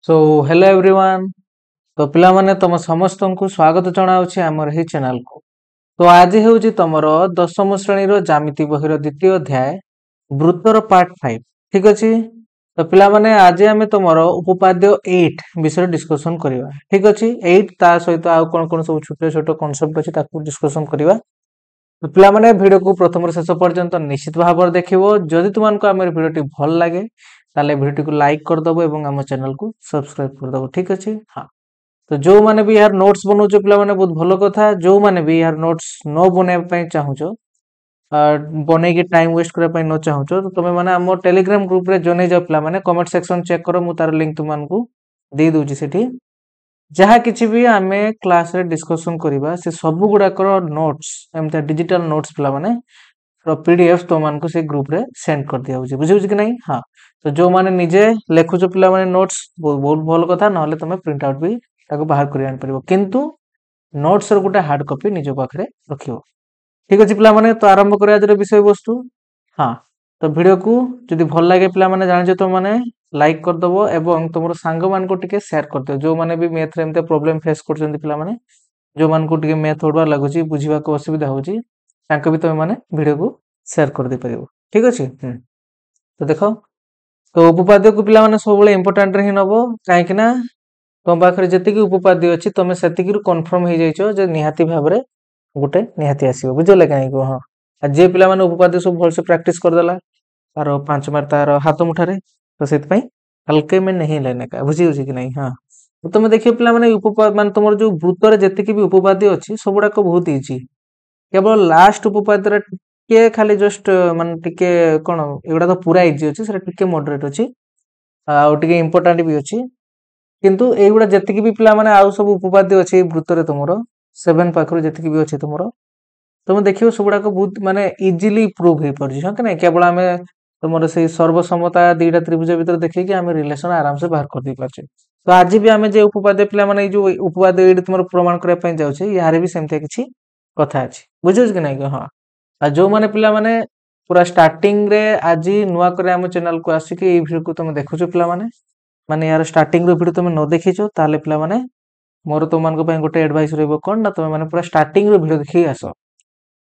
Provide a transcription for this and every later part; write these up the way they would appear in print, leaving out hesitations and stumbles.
So hello everyone. तो पिला माने तुम समस्त को स्वागत जनाऊँ आमर ही चैनल को। तो आज हूँ तुमर दशम श्रेणी ज्यामिति बहिर द्वितीय अध्याय वृत्तर पार्ट 5। ठीक अच्छे। तो पिला माने आज आम तुम उपपाद्य 8 विषय डिस्कसन करवा। ठीक अच्छे। 8 ता सहित आउ कौन कौन सब छोटे छोटे कॉन्सेप्ट अच्छे डिस्कसन करवा। तो पिला माने वीडियो को प्रथम शेष पर्यंत निश्चित भाव देखिबो। जदि तुमको आम वीडियो भल लगे ताले वीडियो को लाइक करदबो एवं आम चैनल को सब्सक्राइब करदबो। ठीक अच्छे। हाँ। तो जो माने भी यार नोट्स बनाउछ पिला माने बहुत भलो कथा। जो माने भी यार नोट्स न बनेबा पई चाहूछो बनै के टाइम वेस्ट करे पई न चाहूछो तो तुमे माने हम टेलीग्राम ग्रुप रे जने जाओ पिला माने कमेंट सेक्शन चेक करो मु तार लिंक तुमको दे दूची सेठी। जहा किछि भी आमे क्लास रे डिस्कशन करिबा से सब गुडा कर नोट्स एमता डिजिटल नोट्स पिला माने पीडीएफ तो मान को से ग्रुप रे सेंड कर दिया होची। बुझियो कि नहीं। हाँ। तो जो माने निजे लेखुचो पिला माने नोट्स बहुत भल कथा नहले तुमे प्रिंट आउट भी ताको बाहर करि आन परिबो किंतु नोट्स रो गुटा हार्ड कॉपी निज पाखरे रखियो। ठीक अछि पिला माने। तो आरंभ करिया आज विषय वस्तु। हाँ। तो वीडियो को जदि भल लागे पिला माने जानि तो माने लाइक कर दबो एवं तुमरो सांग मान को टिके शेयर कर दियो। जो माने भी मैथ रे एमते प्रॉब्लम फेस करछन्ती पिला माने जो मान को टिके मैथ ओडवा लागुची बुझिबा को असुविधा होची तांको भी तुम माने वीडियो को शेयर कर दे परिबो। ठीक अछि। तो देखो। तो उपपाद्य को पिला माने सब बळे इंपोर्टेंट रे ही नबो काहे कि ना तुम पाखरे जति कि उपपाद्य अछि तुम सेति कि कन्फर्म हे जाइछो जे निहाती भाबरे गुटे निहाती आसीबो। बुझले काहे को। हां। आ जे पिला माने उपपाद्य सब भल से प्रैक्टिस कर देला तार 5 मार्क तार हाथ मुठारे तो सेत पई हल्के में नहीं लेने का। बुझियो कि नहीं। हां। तो तुम देखियो पिला माने उपपाद्य माने तुमर जो वृत्त रे जति कि भी उपपाद्य अछि सबुडा को बहुत इजी। केवल लास्ट उपपाद्य रे टिके खाली जस्ट माने टिके कोन एगुडा तो पूरा इजी अछि सेटा टिके मॉडरेट अछि आ टिके इंपोर्टेंट भी अछि किंतु एगुडा जति कि भी पिला माने आउ सब उपपाद्य अछि वृत्त रे तुमरो 7 पाखरो जति कि भी अछि तुमरो तुम देखियो सबुडा को बहुत माने इजीली प्रूव हे परछि। हां कि नै। केवल हमें तुमरो से सर्वसमता दीटा त्रिभुज भीतर देखि कि हमें रिलेशन आराम से बाहर कर दी पाछे। तो आज भी हमें जे उपपाद्य पिला माने जो उपपाद्य एडी तुमरो प्रमाण करे पय जाउछे यारे भी सेमते किछि कथा अछि। बुझियो कि नै। हां। आ जो माने पिला माने पूरा स्टार्टिंग रे आज नुआ करे हम चैनल को आसी कि ए वीडियो को तुम देखुछो पिला माने यार स्टार्टिंग रो वीडियो तुम न देखिछो ताले पिला माने मोर तो मान को पय गोटे एडवाइस रहबो कोन ना तुम माने पूरा स्टार्टिंग रो वीडियो देखि आसो।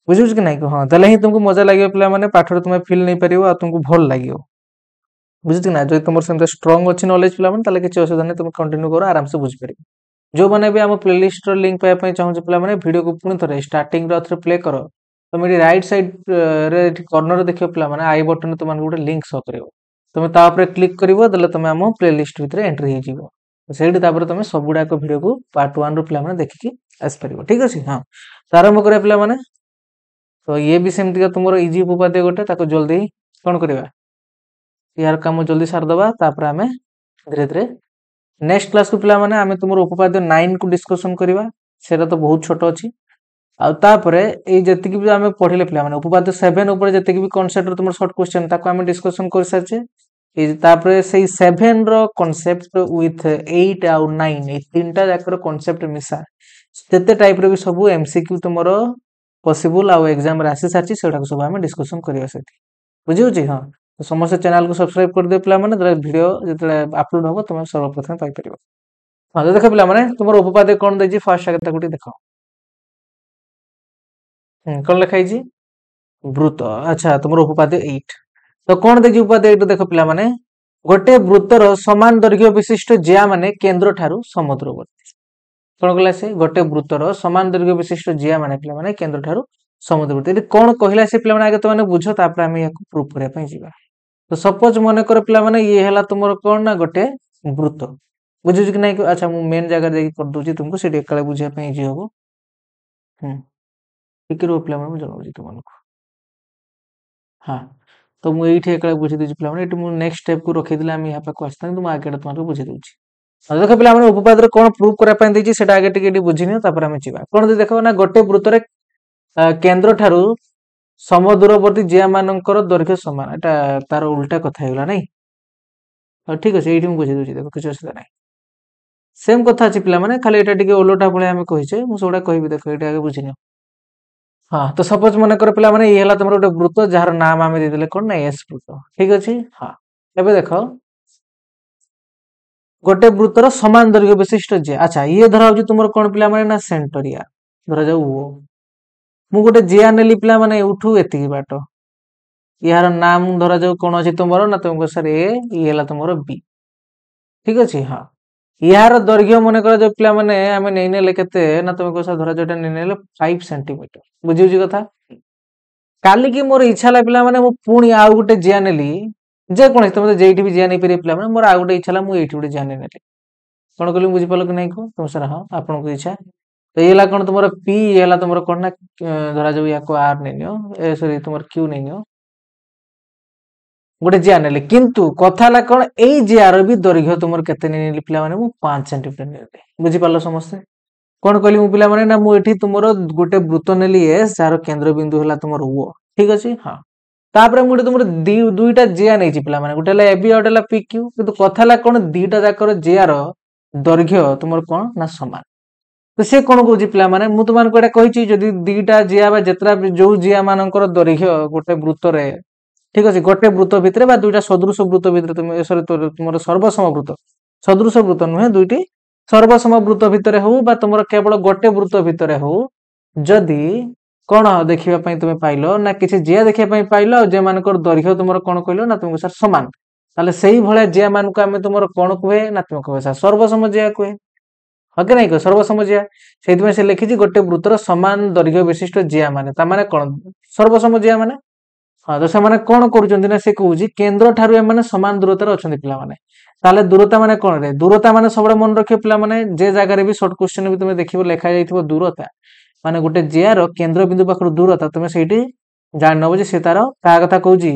बुझियो कि नै। हां। तले ही तुमको मजा लागियो पिला माने पाठ रे तुम फील नै परिबो आ तुमको भल लागियो। बुझियो कि ना। जो तुमर सेमते स्ट्रांग अछि नॉलेज पिला माने ताले किछि असुविधा नै तुम कंटिन्यू करो आराम से बुझि परिबो। जो माने भी हम प्लेलिस्ट रो लिंक पाय पय चाहू पिला माने वीडियो को पुनी थरे स्टार्टिंग रो थरे प्ले करो तुम एटी राइट साइड रे कॉर्नर देखियो पिला माने आई बटन तुम माने गोटे लिंक शो करिवो तुम ता ऊपर क्लिक करिवो दले तुम हम प्लेलिस्ट भीतर एंट्री हे जिवो सेठी तापर तुम सबुडा को वीडियो को पार्ट 1 रो पिला माने देखि कि आस परिवो। ठीक अछि। हां। तो आरंभ करे पिला माने। तो ये भी सेमति का तुमरो इजी उपपाद्य गोटे ताको जल्दी कोन करबा यार काम जल्दी सार दबा तापर हमें धीरे धीरे नेक्स्ट क्लास को पिला माने हमें तुमरो उपपाद्य 9 को डिस्कशन करबा सेटा तो बहुत छोटो अछि आ तापरे ए जति कि भी हमें पढिले पिला माने उपपाद्य 7 ऊपर जति कि भी कांसेप्ट रो तुमरो शॉर्ट क्वेश्चन ताको हमें डिस्कशन कर सारछे ए तापरे सेही 7 रो कांसेप्ट विथ 8 आ 9 ए तीनटा जाकर कांसेप्ट मिसा तेते टाइप रो भी सब एमसीक्यू तुमरो पॉसिबल आ एग्जाम रे आसी सारछि सेडा को सब हमें डिस्कशन करिया सेठी। बुझियो छी। हां। तो समस्त चैनल को सब्सक्राइब कर दे पिला माने वीडियो जतले अपलोड होबो तुम सर्वप्रथम पाई परिबो। हां। तो देखो पिला माने तुमरो उपपाद्य कोन दैछि फर्स्ट आगे ताकुटी देखो। कोन लिखाई छी वृत्त। अच्छा तुमरो उपपाद्य 8 तो कोन दैछि उपपाद्य 8 देखो पिला माने गोटे वृत्तर समान दैर्घ्य विशिष्ट ज्या माने केंद्र ठारू समुद्रवर्ती। कोन कहला से गोटे वृत्तर समान दैर्घ्य विशिष्ट ज्या माने पिला माने केंद्र ठारू समुद्रवर्ती। एटी कोन कहला से पिला माने आगे तो माने बुझो तापर हम याको प्रूफ करे पय जिबा। तो सपोज मने कर पिला माने ये हला तुमरो कोन ना गोटे वृत्त। बुझियो कि नै। अच्छा मु मेन जगह दे कर दोची तुमको सेठी एकला बुझिया पय इजी होबो। ठीक रो पिला माने जनो तुमको। हां। तो मु एठी एकला बुझि देछि पिला माने एठी मु नेक्स्ट स्टेप को रखि दिला हम यहाँ पे क्वेश्चन तुम आगे तुमको बुझि दोछि। आ देखो पिला माने उपपाद्य कोन प्रूफ करे पय देछि सेटा आगे टिके बुझिनियो तापर हम जिबा। कोन दे देखो ना गोटे वृत्त रे केंद्र ठारू समदूरवर्ती ज्या मानकर दैर्घ्य समान एटा तार उल्टा कथा हेला नै। ठीक अछि एठी मु बुझि दोछि देखो किछ असुविधा नै। सेम कथा अछि पिला माने खाली एटा टिके ओलोटा भले हम कहिछे मु सोडा कहबी देखो एटा आगे बुझिनियो। हां। तो सपोज मने कर पिला माने ये हला तुमरो गोटे वृत्त जार नाम हम दे देले कोन ना एस वृत्त। ठीक अछि। हां। एबे देखो गोटे वृत्तर समान दैर्घ्य विशिष्ट जिया। अच्छा ये धरा होची तुमर कोन पिला माने ना सेंटरिया धरा जाऊ ओ मु गोटे जिया नेली पिला माने उठू एतिकी बाट यार नाम धरा जाऊ कोन अछि तुमरो ना तुमको सर ए ई हैला तुमरो बी ठीक अछि हां यार दैर्घ्य मने कर जो पिला माने हमें नै नेले केते ना तुमको सर धरा जोटा नै नेले 5 सेंटीमीटर बुझिउ जी कथा काली की मोर इच्छा ला पिला माने मु पुणी आउ गोटे जिया नेली जे कोन तुम जेठी भी जिया नै पेरे पिला माने मोर आ गोटे इच्छा ला मु एठी गोटे जिया नै नेली कोन कहली बुझी पालो कि नहीं को तुम सर हां आपन को इच्छा तो ये ला कोन तुमरो पी ये ला तुमरो कोन ना धरा जाऊ या को आर नै नियो ए सॉरी तुमर क्यू नै नियो गोटे जिया नेली किंतु कथा ला कोन एई जियार भी दैर्घ्य तुमर केते नै नेली पिला माने मु 5 सेंटीमीटर नेली बुझी पालो समस्त कोन कहली मु पिला माने ना मु एठी तुमरो गोटे वृत्त नेली एस जार केंद्र बिंदु हला तुमर ओ ठीक अछि हां तापरे मुटे तुमर दुईटा जिया नै छि पिला माने गोटे ला एबी और ला पीक्यू किंतु कथा ला कोन दुईटा जाकर जियार दैर्घ्य तुमर कोन ना समान तो से कोन कहूची पिला माने मु तुमान को एटा कहिची जदी दुईटा जिया बा जेतरा जो जिया मानकर दैर्घ्य गोटे वृत्त रे ठीक अछि गोटे वृत्त भितरे बा दुईटा सदृश वृत्त भितरे तुम सॉरी तुमर सर्वसम वृत्त सदृश वृत्त नुहे दुईटी सर्वसम वृत्त भितरे हो बा तुमर केवल गोटे वृत्त भितरे हो जदी कोन देखिबा पई तुमे पाइलो ना किछि जिया देखिबा पई पाइलो जे मानकर दैर्घ्य तुमर कोन कहिलो ना तुमको सर समान ताले सेही भले जिया मान को हमें तुमर कोन कहे ना तुमको सर सर्वसम जिया कहे हके नहीं को सर्वसम जिया सेति में से लिखिछि गोटे वृत्तर समान दैर्घ्य विशिष्ट जिया माने ता माने कोन सर्वसम जिया माने हां तो से माने कोन करूचंदी ना से कहूची केंद्र ठारू ए माने समान दूरता रे अछंदी पिला माने ताले दूरता माने कोन रे दूरता माने सबडे मन रखियो पिला माने जे जागा रे भी शॉर्ट क्वेश्चन भी तुमे देखिबो लेखा जाइथिबो दूरता माने गोटे जिया रो केंद्र बिंदु पाखर दूरता तुमे सेठी जान नबो जे से तारो का कथा कहूची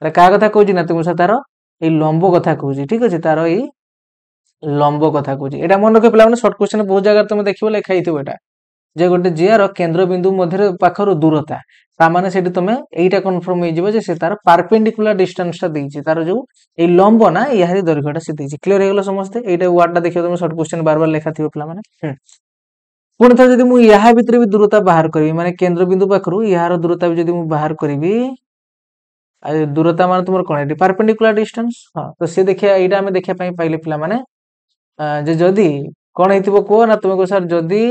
अरे का कथा कहूची ना तुमे से तारो ए लंब कथा कहूची ठीक अछि तारो ए लंब कथा कहूची एटा मन रखियो पिला माने शॉर्ट क्वेश्चन बहुत जागा तुमे देखिबो लेखा जाइथिबो एटा जे गोटे जिया रो केंद्र बिंदु मध्य पाखर दूरता ता माने सेठी तुमे एटा कन्फर्म होई जिवो जे से तारो परपेंडिकुलर डिस्टेंस ता देइछि तारो जो ए लंब ना यारी दैर्घ्यटा से देइछि क्लियर हे गेलो समझते एटा वर्ड टा देखियो तुमे शॉर्ट क्वेश्चन बार बार लेखा थिबो पिला माने पुणी थे जदि मु या भितर भी दूरता बाहर करी माने केंद्र बिंदु पाखरु यार दूरता भी जदि मु बाहर करबी दूरता माने तुमर कोन एटी परपेंडिकुलर डिस्टेंस हां तो से देखिया एटा हमें देखिया पई पाइले पिला माने जे जदि कोन हेतिबो को ना तुमको सर जदि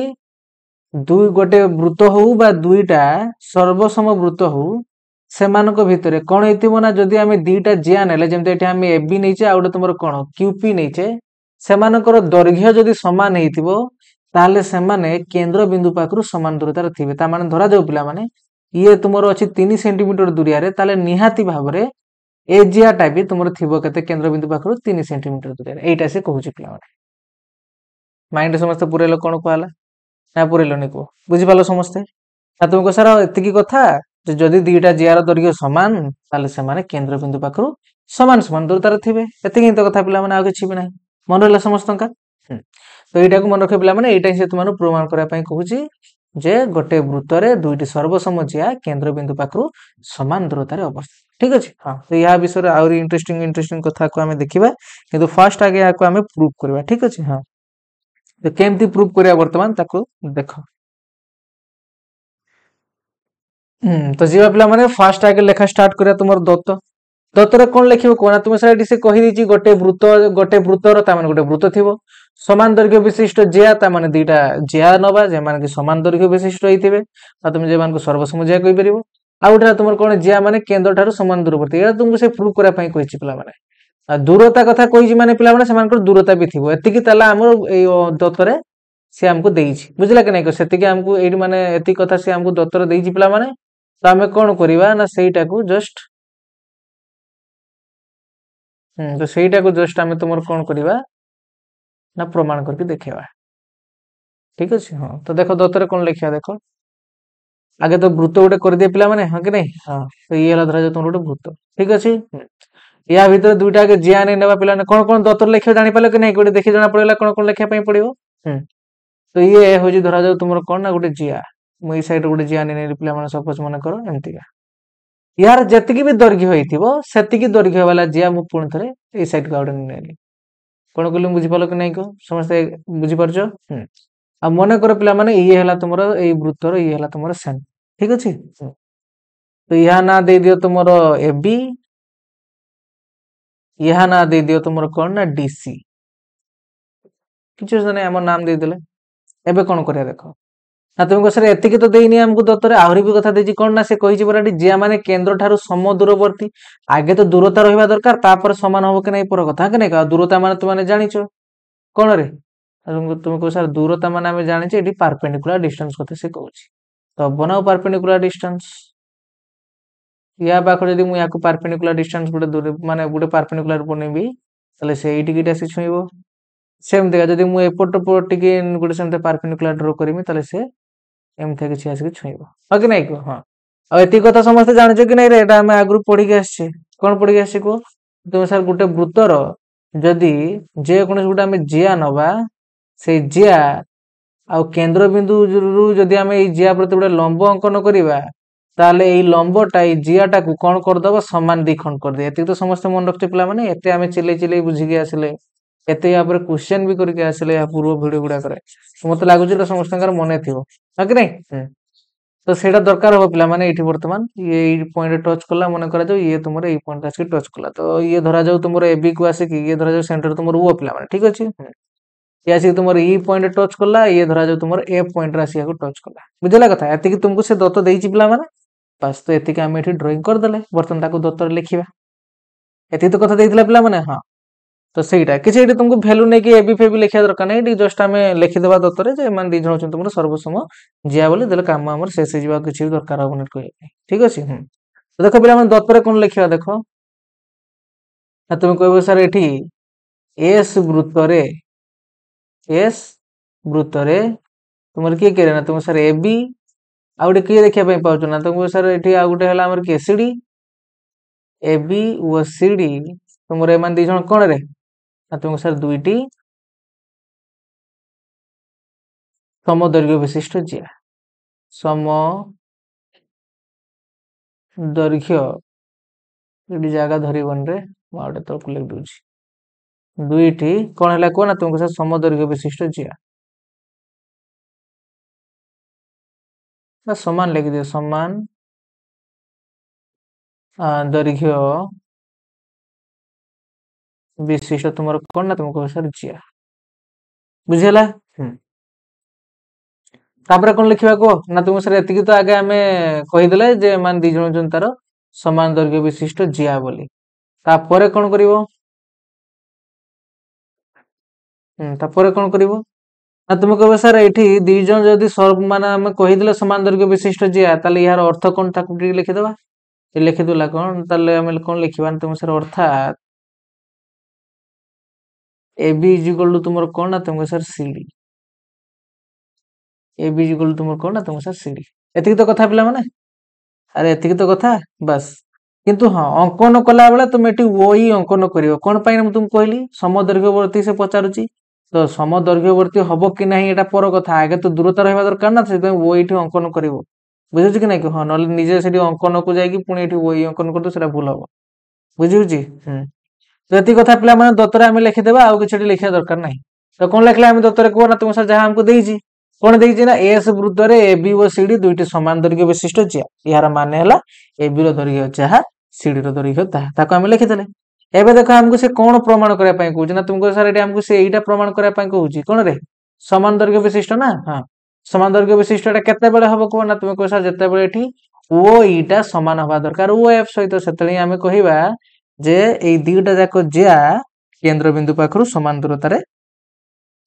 दुई गोटे वृत्त हो बा दुईटा सर्वसम वृत्त हो सेमानक भितरे कोन हेतिबो ना जदि हमें दुईटा जिया नेले जेमते एठी हमें एबी नैचे आ गोटे तुमर कोन क्यूपी नैचे सेमानकर दैर्घ्य जदि समान हेतिबो ताले सेमाने केंद्र बिंदु पाखरु समान दूरता रे थिबे ता माने धरा जाऊ पिला माने ये तुमरो अछि 3 सेंटीमीटर दूरिया रे ताले निहाती भाबरे ए जियाटा भी तुमरो थिबो केते केंद्र बिंदु पाखरु 3 सेंटीमीटर दूरिया रे एटा से कहूची पिला माने माइंड समस्त पुरेलो कोन कहला ना पुरेलो नि को बुझि पालो समस्त ता तुमको सर एतिकी कथा जे जदि दुईटा जियार दैर्घ्य समान ताले सेमाने केंद्र बिंदु पाखरु समान समान दूरता रे थिबे एतिकी तो कथा पिला माने आ किछि भी नाही मन रहला समस्तंका तो एटा को मन रखे पिला माने एटा से तुमानो प्रमाण करा पई कहूची जे गोटे वृत्त रे दुईटी सर्वसम जिया केंद्र बिंदु पाखरु समान दूरता रे अवस्थित ठीक अछि हां तो या विषय रे और इंटरेस्टिंग कथा को हमें देखिबा किंतु फर्स्ट आगे या को हमें प्रूफ करबा ठीक अछि हां तो केमती प्रूफ करिया वर्तमान ताको देखो तो जीवा पिला माने फर्स्ट आगे लेखा स्टार्ट करिया तुमर दत्त दत्तरे कोन लिखिबो कोना तुम साइड से कहि दिछि गोटे वृत्तर ता माने गोटे वृत्त थिबो समान दैर्घ्य विशिष्ट जिया ता माने दुईटा जिया नबा जे माने कि समान दैर्घ्य विशिष्ट होइथिबे आ तुम जे मान को सर्वसम जिया कहि परिबो आ उठा तुमर कोन जिया माने केंद्र ठारू समान दूरवर्ती एटा तुमको से प्रूफ करा पई कहिछि पिला माने आ दूरता कथा कहिछि माने पिला माने समान को दूरता भी थिबो एतिकी ताला हमर ए दत्तरे से हमको देइछि बुझला कि नै को सेतिकी हमको एडी माने एति कथा से हमको दत्तर देइछि पिला माने तो हमें कोन करिबा ना सेईटा को जस्ट तो सेईटा को जस्ट हमें तुमर कोन करिबा ना प्रमाण करके देखेबा ठीक अछि हां तो देखो दत्तरे कोन लिखिया देखो आगे तो वृत्त गोटे कर दिए पिला माने हां कि नै हां तो ये हला धरा जे तुम गोटे वृत्त ठीक अछि या भीतर दुईटा के जिया नै नेबा पिला ने कोन दत्तर लिखियो जानि पालो कि नै गोटे देखि जाना पड़ेला कोन लिखिया पई पड़ियो तो ये होजी धरा जाऊ तुमर कोन ना गोटे जिया मु ई साइड गोटे जिया नै पिला माने सपोज मन करो एमतिका यार जतिकी भी दैर्घ्य होइथिबो सेतिकी दैर्घ्य वाला जिया मु पुण थरे ए साइड का गोटे नेली कोन कहली बुझि पालो कि नै को समस्त बुझि परछो आ मने कर पिला माने ये हला तुमरो ए वृत्तर ये हला तुमरो सेंटर ठीक अछि तो यहा ना दे दियो तुमरो एबी यहा ना दे दियो तुमरो कोन ना डीसी କିଛି ଅସୁବିଧା ନାହିଁ, ଆମର ନାମ ଦେଇଦେଲେ। ଏବେ କଣ କରିବା ଦେଖ ନା ତୁମକୁ ସାର୍ ଏତିକି ତ ଦେଇନି ଆମକୁ ଦତ୍ତରେ, ଆହୁରି ବି କଥା ଦେଇଛି କଣ ନା ସେ କହିଛି ପରା ଏଠି ଜିଆ ମାନେ କେନ୍ଦ୍ର ଠାରୁ ସମ ଦୂରବର୍ତ୍ତୀ। ଆଗେ ତ ଦୂରତା ରହିବା ଦରକାର, ତାପରେ ସମାନ ହବ କି ନାଇଁ ପର କଥା, କି ନାଇଁ? ଦୂରତା ମାନେ ତୁମେ ଜାଣିଛ କଣ ରେ? ତୁମେ କହ ସାର୍ ଦୂରତା ମାନେ ଆମେ ଜାଣିଛେ ଏଠି ପାରପେଣ୍ଡିକୁଲାର ଡିଷ୍ଟାନ୍ସ କଥା ସେ କହୁଛି। ତ ବନାଉ ପାରପେଣ୍ଡିକୁଲାର ଡିଷ୍ଟାନ୍ସ। ୟା ପାଖରେ ଯଦି ମୁଁ ୟାକୁ ପାରପେଣ୍ଡିକୁଲାର ଡିଷ୍ଟାନ୍ସ ଗୋଟେ ଦୂର ମାନେ ଗୋଟେ ପାରପେଣ୍ଡିକୁଲାର ବନେଇବି, ତାହେଲେ ସେ ଏଇଠିକି ଏଇଟା ସେ ଛୁଇଁବ। ସେମିତିକା ଯଦି ମୁଁ ଏପଟ ଟିକେ ଗୋଟେ ସେମିତି ପାରପେଣ୍ଡିକୁଲାର ଡ୍ର କରିବି, ତାହେଲେ ସେ ଏମିତି କିଛି ଆସିକି ଛୁଇଁବ, ହଁ କି ନାଇଁ କୁହ? ହଁ। ଆଉ ଏତିକି କଥା ସମସ୍ତେ ଜାଣିଛ କି ନାଇଁ ରେ? ଏଟା ଆମେ ଆଗରୁ ପଢିକି ଆସିଛେ। କଣ ପଢିକି ଆସିଛେ କୁହ? ତୁମେ ସାର୍ ଗୋଟେ ବୃତ୍ତର ଯଦି ଯେକୌଣସି ଗୋଟେ ଆମେ ଜିଆ ନବା, ସେଇ ଜିଆ ଆଉ କେନ୍ଦ୍ରବିନ୍ଦୁରୁ ଯଦି ଆମେ ଏଇ ଜିଆ ପ୍ରତି ଗୋଟେ ଲମ୍ବ ଅଙ୍କନ କରିବା, ତାହେଲେ ଏଇ ଲମ୍ବଟା ଏଇ ଜିଆଟାକୁ କଣ କରିଦବ? ସମାନ ଦି ଖଣ୍ଡ କରିଦିଏ। ଏତିକି ତ ସମସ୍ତେ ମନେ ରଖିଛ ପିଲାମାନେ। ଏତେ ଆମେ ଚିଲେଇ ଚିଲେଇ ବୁଝିକି ଆସିଲେ, ଏତେ ୟା ଉପରେ କ୍ୱେଶ୍ଚେନ ବି କରିକି ଆସିଲେ ଏହା ପୂର୍ବ ଭିଡିଓ ଗୁଡାକରେ। ମତେ ଲାଗୁଛି ଏଟା ସମସ୍ତଙ୍କର ମନେ ଥିବ, ହଁ କି ନାଇଁ? ତ ସେଇଟା ଦରକାର ହବ ପିଲାମାନେ। ଏଇଠି ବର୍ତ୍ତମାନ ଏଇ ପଏଣ୍ଟ ଟଚ୍ କଲା, ମନେ କରାଯାଉ ଇଏ ତୁମର ଏଇ ପଏଣ୍ଟ ଆସିକି ଟଚ୍ କଲା, ତ ଇଏ ଧରାଯାଉ ତୁମର ଏ ବି କୁ ଆସିକି ଇଏ ଧରାଯାଉ ସେଣ୍ଟର ତୁମର ଓ ପିଲାମାନେ, ଠିକ ଅଛି? ଇଏ ଆସିକି ତୁମର ଇ ପଏଣ୍ଟ ଟଚ୍ କଲା, ଇଏ ଧରାଯାଉ ତୁମର ଏ ପଏଣ୍ଟରେ ଆସିବାକୁ ଟଚ୍ କଲା। ବୁଝିଲା କଥା? ଏତିକି ତୁମକୁ ସେ ଦତ୍ତ ଦେଇଛି ପିଲାମାନେ। ବାସ୍, ତ ଏତିକି ଆମେ ଏଠି ଡ୍ରଇଂ କରିଦେଲେ। ବର୍ତ୍ତମାନ ତାକୁ ଦତ୍ତରେ ଲେଖିବା। ଏତିକି ତ କଥା ଦେଇଥିଲା ପିଲାମାନେ। ହଁ, ତ ସେଇଟା କିଛି ଏଠି ତୁମକୁ ଭ୍ୟାଲୁ ନେଇକି ଏ ବି ଫେବି ଲେଖିବା ଦରକାର ନାହିଁ। ଏଠି ଜଷ୍ଟ ଆମେ ଲେଖିଦେବା ଦତ୍ତରେ ଯେ ଏମାନେ ଦି ଜଣ ହଉଛନ୍ତି ତୁମର ସର୍ବସମ ଜିଆ ବୋଲି, ଦେଲେ କାମ ଆମର ଶେଷ ହେଇଯିବ, ଆଉ କିଛି ବି ଦରକାର ହବନି କହିବା ପାଇଁ, ଠିକ ଅଛି? ତ ଦେଖ ପିଲାମାନେ ଦତ୍ତରେ କଣ ଲେଖିବା ଦେଖ ନା, ତୁମେ କହିବ ସାର୍ ଏଠି ଏସ୍ ବୃତ୍ତରେ ତୁମର କିଏ କିଏ ନା ତୁମ ସାର୍ ଏ ବି ଆଉ ଗୋଟେ କିଏ ଦେଖିବା ପାଇଁ ପାଉଛ ନା? ତୁମକୁ ସାର୍ ଏଠି ଆଉ ଗୋଟେ ହେଲା ଆମର କିଏ ସିଡି। ଏ ବି ଓ ସିଡି ତୁମର ଏମାନେ ଦି ଜଣ କଣ ରେ ନା ତୁମକୁ ସାର୍ ଦୁଇଟି ସମଦୈର୍ଘ୍ୟ ବିଶିଷ୍ଟ ଜିଆ। ସମ ଦୈର୍ଘ୍ୟ ଏଠି ଜାଗା ଧରିବନି ରେ, ମୁଁ ଆଉ ଗୋଟେ ତଳକୁ ଲେଖି ଦଉଛି। ଦୁଇଟି କଣ ହେଲା କୁହ ନା ତୁମକୁ ସାର୍ ସମଦୈର୍ଘ୍ୟ ବିଶିଷ୍ଟ ଜିଆ। ସମାନ ଲେଖିଦିଅ, ସମାନ ଦୈର୍ଘ୍ୟ ବିଶିଷ୍ଟ ତୁମର କଣ ନା ତୁମକୁ ସାର୍ ଜିଆ। ବୁଝିହେଲା? ତାପରେ କଣ ଲେଖିବା କୁହ ନା ତୁମକୁ ସାର୍ ଏତିକି ତ ଆଗେ ଆମେ କହିଦେଲେ ଯେ ଏମାନେ ଦି ଜଣ ହଉଛନ୍ତି ତାର ସମାନ ଦୈର୍ଘ୍ୟ ବିଶିଷ୍ଟ ଜିଆ ବୋଲି। ତାପରେ କଣ କରିବ? ତାପରେ କଣ କରିବ ନା ତୁମେ କହିବ ସାର୍ ଏଇଠି ଦି ଜଣ ଯଦି ମାନେ ଆମେ କହିଦେଲେ ସମାନ ଦୈର୍ଘ୍ୟ ବିଶିଷ୍ଟ ଜିଆ, ତାହେଲେ ଏହାର ଅର୍ଥ କଣ ତାକୁ ଟିକେ ଲେଖିଦବା। ଲେଖିଦେଲା କଣ, ତାହେଲେ ଆମେ କଣ ଲିଖିବା ତୁମ ସାର୍ ଅର୍ଥାତ୍ A B is equal to तुमर कौन ना तुमको सर C. A B is equal to तुमर कौन ना तुमको सर सीडी। एतिकी तो कथा पिला माने, अरे एतिकी तो कथा बस। किंतु हाँ अंकन कला बेला तुम एटी ओ ही अंकन करियो कोन पई हम तुमको कहली समदैर्घ्यवर्ती से पचारुची। तो समदैर्घ्यवर्ती हबो कि नहीं एटा पर कथा, आगे तो दूरता रहबा दरकार ना, से ओ एठी अंकन करिवो। बुझुची कि नहीं कि हाँ नले निजे सेठी अंकन को जाई कि पुणी एठी ओ ही अंकन करतो सेटा भूल हबो। बुझुची? तो एति कथा पिला माने दत्तरे आमे लिखिदेबा, आउ किछटी लिखिया दरकार नाही। तो कोन लिखला आमे दत्तरे को ना तुम सर जहां हमको देइची कोन देइची ना एस वृत्तरे ए बी ओ सी डी दुईटी समान दैर्घ्य विशिष्ट जिया। यार माने हला ए बी रो दैर्घ्य जाहा सी डी रो दैर्घ्य ताहा, ताको आमे लिखिदेले। एबे देखो हमको से कोन प्रमाण करया पई कहूची ना तुमको सर एटी हमको से एईटा प्रमाण करया पई कहूची कोन रे समान दैर्घ्य विशिष्ट ना। हां समान दैर्घ्य विशिष्ट एटा केते बेले हबो को ना तुमको सर जते बेले एठी ओ ईटा समान हबा दरकार ओ एफ सहित, सेतली आमे कहिबा जे एई दुईटा जाको जिया केंद्र बिंदु पाखरु समान दूरतारे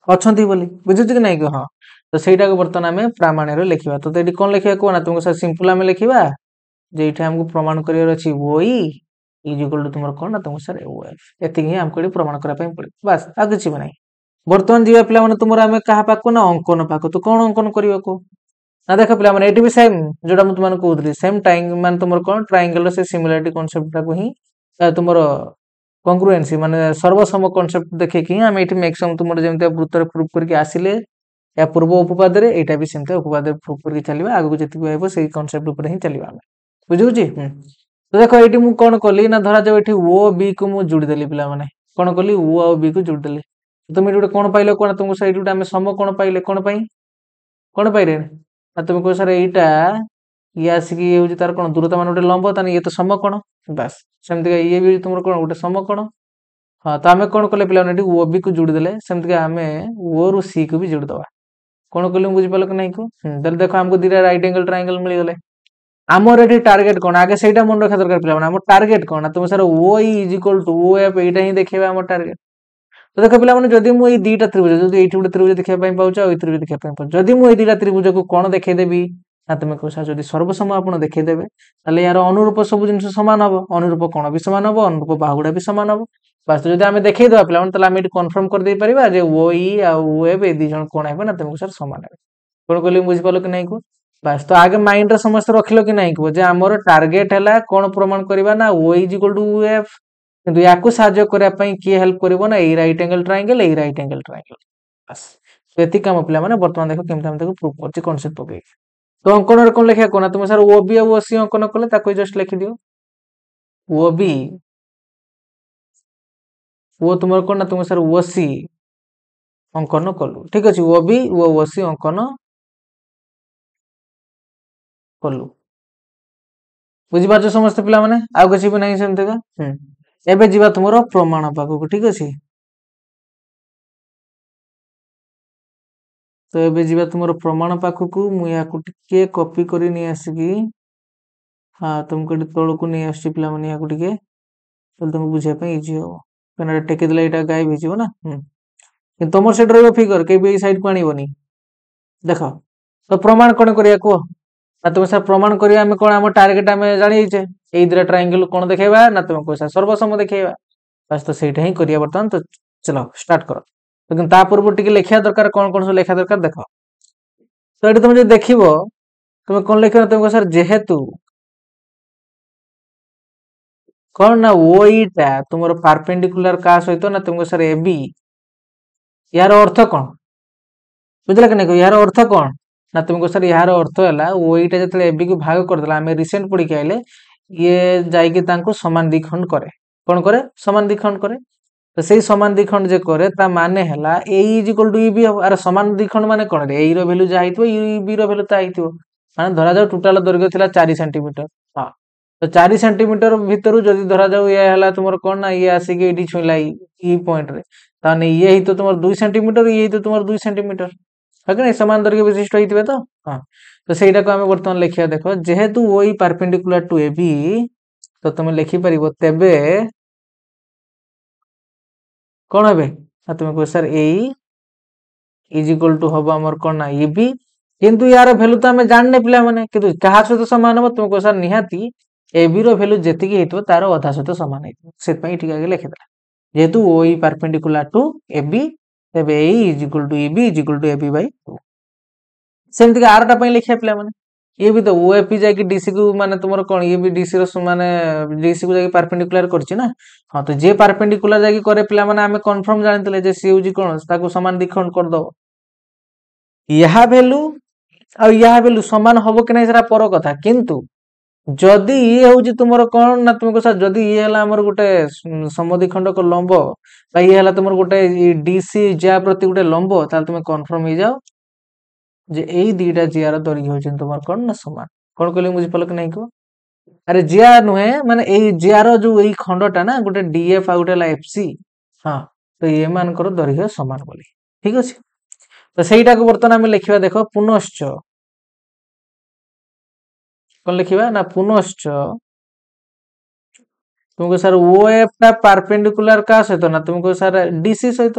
अछंती बोली। बुझुची कि नहीं कि हाँ तो ସେଇଟା को बर्तन आमे प्रामाण्य रे लिखिबा। तो एटी कोन लिखिबा को ना तुमको सर सिंपल आमे लिखिबा जे एठी हमको प्रमाण करियर अछि ओई इज इक्वल टू तुमर कोन ना तुमको सर ओ एफ। एतिक ही हमको एटी प्रमाण करा पई पड़े बस, आ किछि नै। बर्तमान जीवा पिला माने तुमर आमे कहा पाको ना अंकन पाको, तो कोन अंकन करियो को ना देखो पिला माने एटी भी सेम जोटा मु तुमन कहउतली सेम टाइम माने तुमर कोन ट्रायंगल रो से सिमिलरिटी कांसेप्ट टाको ही तुमर कंग्रुएंसी माने सर्वसम कांसेप्ट देखे कि हम एठी मैक्सिमम तुमर जेमते वृत्तर प्रूफ करके आसिले या पूर्व उपपाद रे एटा भी सेमते उपपाद प्रूफ करके चलिबा, आगु जति भी आइबो सेही कांसेप्ट ऊपर ही चलिबा हम। बुझुची? तो देखो एठी मु कोन कली ना धरा जाव एठी ओ बी को मु जोड़ी देली पिला माने कोन कली ओ आ बी को जोड़ी देली। तुम एठी कोन पाइले कोन तुमको सर एठी हम सम कोन पाइले कोन पाइले ना तुम को सर एटा ये आसिकी ये होची तार कोन दूरता मान गोटे लंब ताने ये तो समकोण। बस सेमति ये भी तुमर कोन गोटे समकोण। हाँ तो आम कौन कले पे ओ बी को जोड़देले सेमती आम ओ रु सी को भी जोड़दवा कौन कल बुझिपाल कि नहीं को देख आमको दीटा रईट एंगल ट्रायंगल मिलगले आमर ये टार्गेट कौन आगे से मन रखा दरकार पे आम टार्गेट कौन तुम सर O is equal to O F यहाँ ही देखा आम टार्गेट तो देख पे जदि मुझे दुईटा त्रिभुज जो ये गोटे त्रिभुज देखा पाऊँ त्रिभुज देखा पाऊँ जदि मुझे दुईटा त्रिभुज को कौन देखदेवी ना तुम कह सर जब सर्वसम आप देखदेवे ताले यार अनुरूप सब जिन सामान हम अनुरूप कौन भी सामान हम अनुरूप बाहुगुड़ा भी सामान हम बास जब आम देखा पे आम ये कनफर्म करदे पारे ओ इ आउ एफ ये दिज कौन है ना तुमको सर सामान है कौन कहली बुझिपाल कि नहीं को बास तो आगे माइंड समस्त रखिल कि नहीं को आमर टार्गेट है कौन प्रमाण करवा ना O is equal to F किंतु याकू साहाय्य करने किए हेल्प करिवो ना a right angle triangle a right angle triangle बस तो एति काम पिला माने वर्तमान देखो केमता हम देखो प्रूफ करछि कांसेप्ट पके तो अंकन रे कोन लिखिया कोना तुम सर ओ बी और ओ सी अंकन कले ताको जस्ट लिखि दियो ओ बी ओ तुमर कोन ना तुम सर ओ सी अंकन कलु ठीक अछि ओ बी ओ सी अंकन कलु बुझि पाछो समस्त पिला माने आ किछि भी नहीं सेमते का एबे जीवा तुमरो प्रमाण पाखो ठीक अछि तो एबे जीवा तुमरो प्रमाण पाखको मु याकू टिके कॉपी करी नि आसीकी हाँ तुमको तौक नहीं आस पिला माने याकू टिके तुमको बुझे इजी हो कहना टेकिदेले यहाँ गायब हो ना तुम सेट रही फिगर के सैड को आनी देख तो प्रमाण कौन करिया कह ना तुम सर प्रमाण करिया आम कौन आम टार्गेट आम जाचे ये दुटा ट्रायंगल कौन देखा ना तुम कह सर्वसम देखा बस तो सहीटा ही करिया बर्तमान तो चलो स्टार्ट कर लेकिन ता पूर्व टिके लिखा दरकार कौन कौन सब लिखा दरकार देख तो ये तुम जो देख तुम कौन लिख तुम सर जेहेतु कौन ना ओ ईटा तुम परपेंडिकुलर का सहित ना तुमको सर ए बी यार अर्थ कौन बुझल कि नहीं यार अर्थ कौन ना तुमको सर यार अर्थ है ओ ईटा जो ए बी को भाग करदेला आम रिसेंट पढ़ी आइले ये जाइए समान द्विखंड करे कौन करे समान द्विखंड करे तो सही समान द्विखंड जे करे ता माने हला A is equal to E B अरे समान द्विखंड माने कौन रे ए रो वैल्यू जा हितबो ई बी रो वैल्यू ता हितबो माने धरा जाऊ टोटल दैर्घ्य थिला 4 सेंटीमीटर हां तो 4 सेंटीमीटर भीतर जदि धरा जाऊ ये हला तुमर कोन ना ये आसी के एडी छुइला ई पॉइंट रे ताने ये ही तो तुमर 2 सेंटीमीटर ये ही तो तुमर 2 सेंटीमीटर है कि नहीं समान दैर्घ्य विशिष्ट होइतबे तो हां तो सेटा को हमें वर्तमान लिखिया देखो जेहेतु O E perpendicular to A B तो तुम लिखि परिबो तेबे कौन है तुम कह सर ए इज इक्वल टू हम आमर कौन ना ए बी किंतु यार वैल्यू तो आम जानने पिला माने किंतु क्या सहित सामान हम तुम कह सर निहाती ए बी रो वैल्यू जेतिकी हेतु तार अधा सहित सामान हेतु से पई ठीक आगे लिखिदेला जेहेतु O E perpendicular to A B तेबे A is equal to A B is equal to A B by 2 सेमति आरटा पई लिखिया पिला माने ये भी तो ओ एफ जाके डीसी को माने तुमर कोन ये भी डीसी रो माने डीसी को जाके परपेंडिकुलर करछि ना हां तो जे परपेंडिकुलर जाके करे पिला माने हमें कंफर्म जानतले जे सी यूजी कोन ताको समान द्विखंड कर दो यहा वैल्यू और यहा वैल्यू समान होबो कि नै सेरा पर कथा किंतु जदि ये होउछि तुमर कोन ना तुमको सर जदि ये हला हमर गुटे समद्विखंड को लंब बा ये हला तुमर गुटे डीसी जा प्रति गुटे लंब ताल तुम कंफर्म हो जाओ जे एई दीटा जियार दैर्घ्य होछन तुमर कोन ना समान कोन कहले मुझे पलक नहीं को अरे जिया नुहे माने एई जियार जो एई खंडटा ना गुटे डीएफ आ गुटे ला एफसी हां तो ये मानकर दैर्घ्य समान बोली ठीक अछि तो सेईटा को वर्तमान हम लिखिबा देखो पुनश्च कोन लिखिबा ना पुनश्च तुमको सर ओएफ टा परपेंडिकुलर का सहित ना तुमको सर डीसी सहित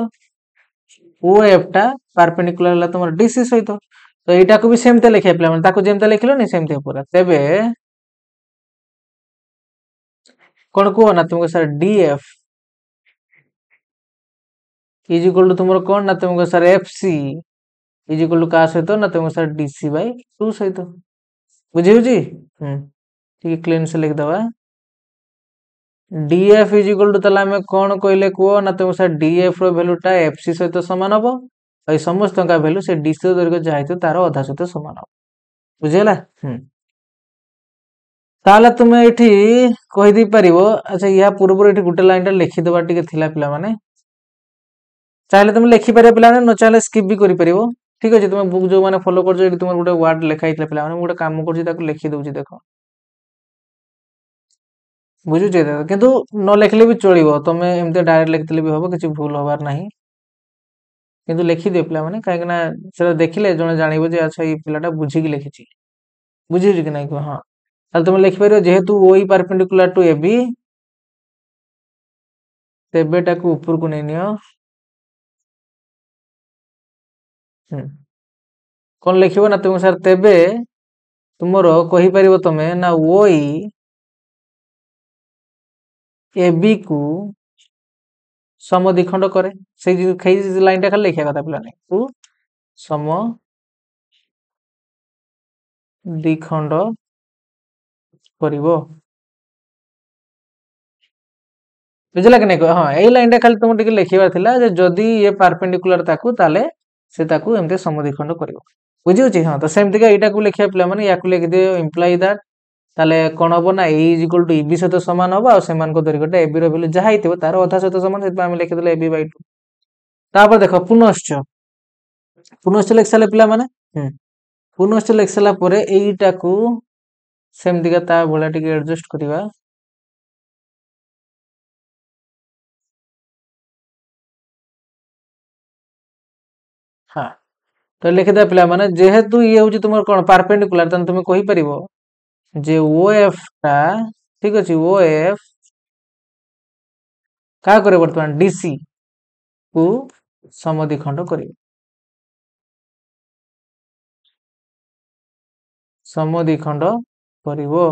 ओएफ टा परपेंडिकुलर ला तुमर डीसी सहित तो एटा को भी सेमते लिखिया पिला माने ताको जेमते लिखलो नि सेमते पूरा तेबे कोन को ना तुमको सर डीएफ इज इक्वल टू तुमर कोन ना तुमको सर एफसी इज इक्वल टू का सहित ना तुमको सर डीसी बाय 2 सहित बुझियो जी ठीक क्लीन से लिख दवा डीएफ इज इक्वल टू तला में कोन कहले को ना तुमको सर डीएफ रो वैल्यूटा एफसी सहित समान हबो ए समस्त का वैल्यू से डीसी दैर्घ्य जा हितो तार आधा सहित समान हबो बुझेला ताले तुम एठी कहि दी परिबो अच्छा या पूर्व एठी गुटे लाइन टा लिखि दबा टिके थिला पिला माने चाहे तुम लिखि पारे पिला न चाहे स्किप भी करि परिबो ठीक अछि तुम बुक जो माने फॉलो करजो एठी तुम गुटे वर्ड लिखा हितला पिला माने गुटे काम करछि ताको लिखि दउछि देखो बुझुचे किंतु न लिखले भी चलिबो तमे एमते डायरेक्ट लिखले भी हबो किछि भूल होबार नाही किंतु लिखि दे पिला माने काहे ना सेटा देखिले जने जानिबो जे अच्छा ई पिलाटा बुझी कि लिखिछि बुझिछि कि नाही को हां ताले तुम लिखि परियो जेहेतु ओई परपेंडिकुलर टू एबी तेबेटाକୁ ଉପରକୁ ନେଇ ନିଅ କଣ ଲେଖିବ ନା ତୁମ ସାର୍ ତେବେ ତୁମର କହିପାରିବ ତମେ ନା ଓଇ এবি କୁ ସମଦ୍ୱିଖଣ୍ଡ କରେ ସେଇ ଲାଇନଟା ଖାଲି ଲେଖିବା କଥା ପିଲାମାନେ କୁ ସମଦ୍ୱିଖଣ୍ଡ କରିବ ବୁଝିଲା କି ନାଇଁ ହଁ ଏଇ ଲାଇନଟା ଖାଲି ତୁମକୁ ଟିକେ ଲେଖିବାର ଥିଲା ଯେ ଯଦି ଏ ପାରପେଣ୍ଡିକୁଲାର ତାକୁ ତାଲେ ସେ ତାକୁ ଏମତି ସମଦ୍ୱିଖଣ୍ଡ କରିବ ବୁଝିଉଛି ହଁ ତ ସେମିତିକା ଏଇଟାକୁ ଲେଖିବା ପିଲାମାନେ ୟାକୁ ଲେଖିଦିଅ ଇମ୍ପ୍ଲାଇ ଦ୍ୟାଟ ତାହେଲେ କଣ ହବ ନା ଏ ଇଜ ଇକ୍ୱାଲ ଟୁ ଇବି ସହିତ ସମାନ ହବ ଆଉ ସେମାନଙ୍କ ଦୈର୍ଘ୍ୟଟା এবি ର ଭ୍ୟାଲୁ ଯାହା ହେଇଥିବ ତାର ଅଧା ସହିତ ସମାନ ସେଥିପାଇଁ ଆମେ ଲେଖିଦେଲେ এবি/2 ତାପରେ ଦେଖ ପୁନଶ୍ଚ ଲେଖି ସାରିଲେ ପିଲାମାନେ ପୁନଶ୍ଚ ଲେଖି ସାରିଲା ପରେ ଏଇଟାକୁ ସେମିତିକା ତା ଭଳିଆ ଟିକେ ଆଡଜଷ୍ଟ କରିବା हाँ तो लिखिदा पिला माने जेहेतु ये होची तुमर कोन परपेंडिकुलर तन तुमे कहि परिबो जे OF टा ठीक अछि OF का करे वर्तमान DC को समद्विखंड करियो समद्विखंड करिवो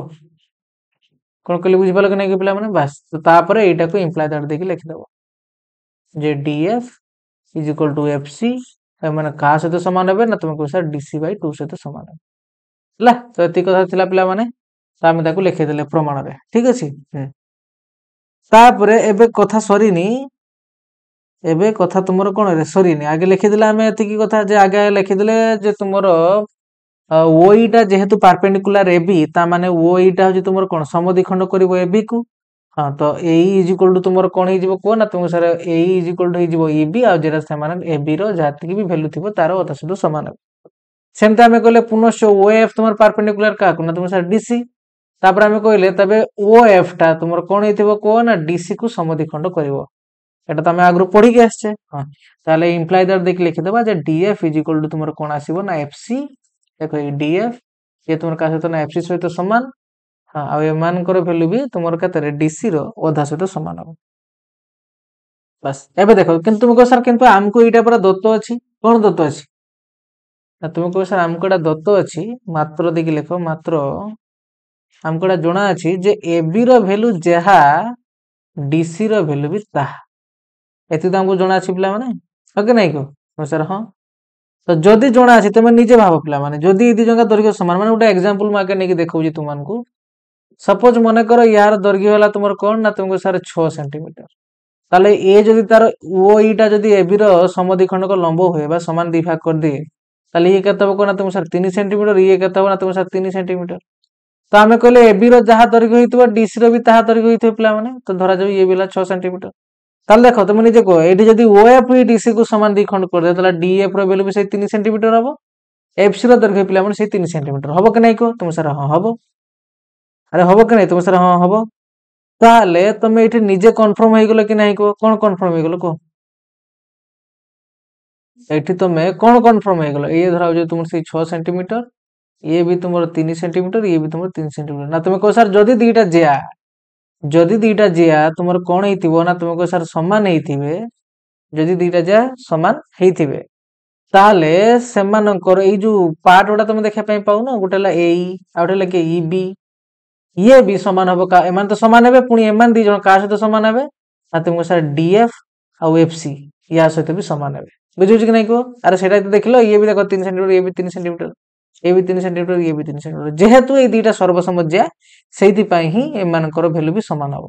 कोन कहली बुझि पालो कि नै कि पिला माने बस तो तापरे एटा को इंप्लाय दैट देखि लिखि देबो जे DF is equal to FC माने का सहित समान हेबे ना तुम को सर DC/2 सहित समान हला तो एति कथा थिला पिला माने तो आमे ताको लिखि देले प्रमाण रे ठीक अछि तापरे एबे कथा सरीनी एबे कथा तुमरो कोन रे सरीनी आगे लिखि देले आमे एति की कथा जे आगे लिखि देले जे तुमरो ओई टा जेहेतु परपेंडिकुलर AB ता माने ओई टा होची तुमरो कोन समद्विखंड करिवो AB को हां तो AE इज इक्वल टू तुमरो कोन हे जिवो को ना तुम सर AE इज इक्वल टू हे जिवो EB आ जेरा से माने AB रो जाति भी वैल्यू थिबो तारो अधा सहित समान सेमता हमें कहले पुनश्च OF तुमर परपेंडिकुलर का को ना तुम सर DC तापर हमें कहले तबे OF टा तुमर कोन हेथिबो को ना DC को समद्विखंड करिवो एटा त हमें आगु पढी के आछे हां ताले इंप्लाय दैट देख लिखि देबा जे DF इज इक्वल टू तुमर कोन आसीबो ना FC देखो ये DF ये तुमर का सहित ना FC सहित समान हां आ ए मानकर वैल्यू भी तुमर केते DC रो अधा सहित समान हो बस एबे देखो किंतु तुमको सर किंतु हमको एटा पर दत्त अछि कोन दत्त अछि ना तुमको सर हमको एटा दत्त अछि मात्र देखि लिखो मात्र हमको एटा जणा अछि जे AB रो वैल्यू जहा DC रो वैल्यू भी ता एति त हमको जणा अछि पिला माने ओके नै को सर हां तो जदि जणा अछि तमे निजे भाबो पिला माने जदि दी जंगा दৈর্ঘ্য समान माने उटा एग्जांपल माके नै कि देखौजी तुमन को सपोज मने करो यार दৈর্ঘ্য होला तुमर कोन ना तुमको सर 6 सेंटीमीटर ताले ए जदि तार ओई टा जदि एबी रो समद्विखंड को लंब होय बा समान द्वि भाग कर दे ताले ये केतब को ना तुम सर 3 सेंटीमीटर ये केतब ना तुम सर 3 सेंटीमीटर तो आमे कहले एबी रो जहा दৈর্ঘ্য होइतबो डीसी रो भी ताहा दৈর্ঘ্য होइतबो पिला माने तो धरा जाऊ ये बिला 6 सेंटीमीटर ताले देखो तुम निजे को एठी जदि OF ही डीसी को समान द्विखंड कर दे ताले DF रो वैल्यू भी से 3 सेंटीमीटर हबो FC रो दৈর্ঘ্য पिला माने से 3 सेंटीमीटर हबो कि नै को तुम सर हां हबो अरे हबो कि नै तुम सर हां हबो ताले तमे एठी निजे कन्फर्म होई गेलो कि नै को कोन कन्फर्म होई गेलो को एठी तमे कोन कन्फर्म होई गेलो ए धराउ जे तुम से 6 सेंटीमीटर ये भी तुमरो 3 सेंटीमीटर ये भी तुमरो 3 सेंटीमीटर ना तुमे को सर जदि दीटा जिया तुमर कोन हेतिबो ना तुमे को सर समान हेतिबे जदि दीटा जिया समान हेतिबे ताले सेमानकर ए जो पार्ट ओडा तुमे देखा पई पाउ ना गोटेला AE आ गोटेला के EB ये भी समान हबो का एमान तो समान हेबे पुनी एमान दी जण का सहित समान हेबे आ तुमको सर DF आ FC या सहित भी समान हेबे बुझियो कि नै को अरे सेटा तो देखलो ये भी देखो 3 सेंटीमीटर ये भी 3 सेंटीमीटर ये भी 3 सेंटीमीटर ये भी 3 सेंटीमीटर जेहेतु ए दीटा सर्वसमज्या सेहिति पई ही एमानकर वैल्यू भी समान हबो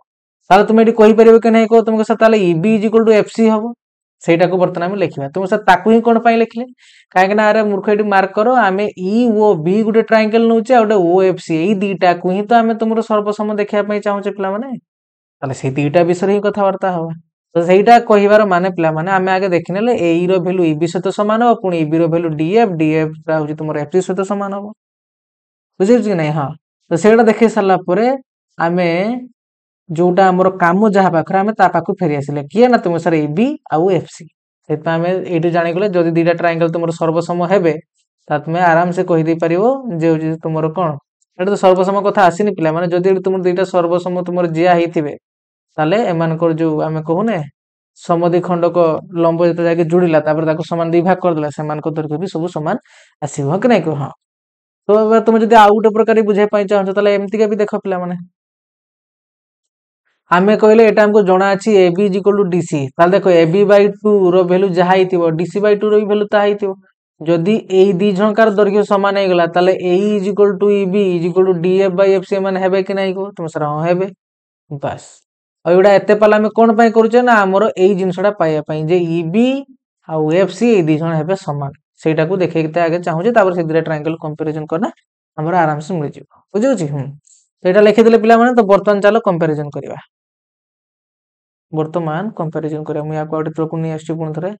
ताले तुमे एटी कहि परिबो कि नै को तुमको सर ताले EB = FC हबो सेटा को वर्तमान में लिखिबा तुम सर ताकू ही कोन पई लिखले काहे कि ना अरे मूर्ख एटी मार्क करो आमे E ओ B गुटे ट्रायंगल नउचे आ गुटे OFC ए दीटा को ही तो आमे तुमरो सर्वसम देखिया पई चाहूचे पिला माने ताले से दीटा विषय ही कथा वार्ता हवा तो सेटा कहिबार माने पिला माने आमे आगे देखिनेले AE रो वैल्यू EB सहित समान हो पुनी EB रो वैल्यू DF रा होची तुमरो FC सहित समान हो बुझियो कि नै हां तो सेटा देखि सरला परे आमे जोटा आमर काम जहाँ पाखे आम ता पाखु फेरी आसिले किए ना तुम सर ए बी आउ एफ सी से ये जाणीगले जदि दुईटा ट्राएंगल तुम सर्वसम हेबे तुम्हें आराम से कहीदे पार जे तुम कौन ये तो सर्वसम कथा आसीनी पिला माने जदि तुम दुईटा सर्वसम तुम जिया होते एमानकर जो आम कहूने समधि खंडक लंब जो जाके जुड़िला सामान दी भाग करदेला से दैर्घ्य भी सब सामान आसो कि नहीं कह हाँ तो तुम जब आउ गोटे प्रकार बुझाई चाहो एमतीका भी देख पिला माने आमे कहले एटा हमको जना अछि A B is equal to DC ताल देखो ए बी बाय 2 रो वैल्यू जहा हितिबो डीसी बाय 2 रो वैल्यू ता हितिबो जदी एई दी झंकार दर्घ्य समान हे गला ताले A is equal to E B is equal to DF by F C मान हेबे कि नाही को तुम सर हां हेबे बस आ एडा एते पाला में कोन पय करूचे ना हमरो एई जिंसडा पाया पय जे ई बी आ एफ सी ए दी जण हेबे समान सेटा को देखेते आगे चाहू जे तापर से दिरे ट्रायंगल कंपैरिजन करना हमरो आराम से मिल जिवो बुझियो छी सेटा लिखि देले पिला माने तो बर्तन चलो कंपैरिजन करबा वर्तमान कंपैरिजन करिया मु याको आउट थ्रो नहीं आछि पुन थरे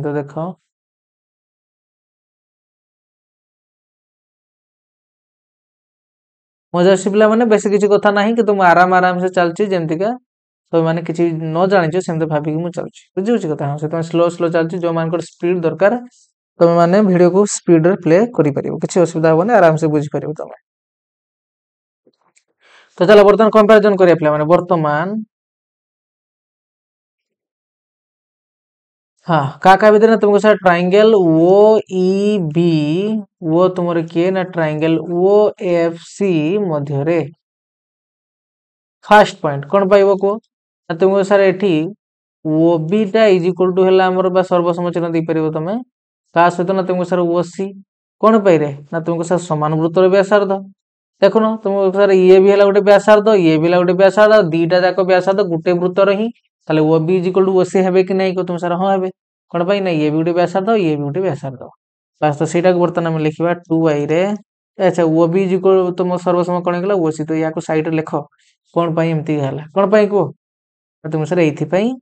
तो देखो मजा आसिला माने बेसी किसी कथा नाही कि तुम आराम आराम से चलची जेमतिका तो माने किसी न जानिछ सेमते भाबी कि मु चलची बुझियो कथा हां से तुम स्लो स्लो चलची जो मानकर स्पीड दरकार तुम माने वीडियो को स्पीड रे प्ले करि परिबो किछि असुविधा होबने आराम से बुझी परिबो तुम तो चलो वर्तमान कंपैरिजन करिया पिला माने वर्तमान हाँ का भितर ना तुमको सर ट्रायंगल ओ ई बी वो तुमर किए ना ट्रायंगल ओ एफ सी मध्य रे फर्स्ट पॉइंट कौन पाइबो को ना तुमको सर एठी ओ बी टा इज इक्वल टू हला हमर बा सर्वसम चिन्ह दे परिबो तमे का सहित ना तुमको सर ओ सी कौन पाइ रे ना तुमको सर समान वृत्तर व्यासार्ध देखो तुमको सर ये भी हला गोटे व्यासार्ध ये भी हला गोटे व्यासार्ध दीटा जाक व्यासार्ध गुटे वृत्तर ही ताले O B is equal to O C हेबे कि नहीं को तुम सर हां हेबे कौन पाई ना ये भी गोटे व्यासार्ध ये भी गोटे व्यासार्ध बास तो सेटा को बर्तन में लिखिबा 2y रे अच्छा ओ बी इज इक्वल तुम सर्वसम कोन गेला ओ सी तो या को साइड रे लिखो कौन पाई एमती हला कौन पाई को तुम सर एथि पाई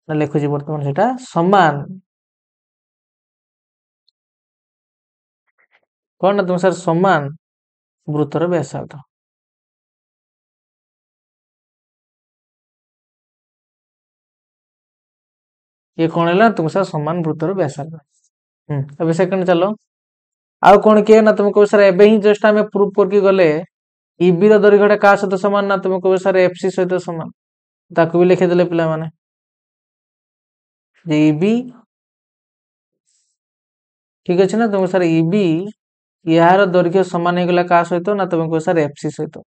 ना लिखो जी बर्तमान सेटा समान कौन ना तुम सर समान वृत्तर व्यासार्ध ये कौन है तुम सर समान वृत्तर व्यासार्ध अब सेकंड चलो आउ कौन किए ना तुमको सर एबे ही जस्ट आमे प्रूफ करके गले ईबी रो दैर्घ्यटा का सहित समान ना तुमको सर एफसी सहित समान ताकू भी लिखि देले पिला माने जे ईबी ठीक अछि ना तुमको सर ईबी यार दैर्घ्य समान हे गला का सहित ना तुमको सर एफसी सहित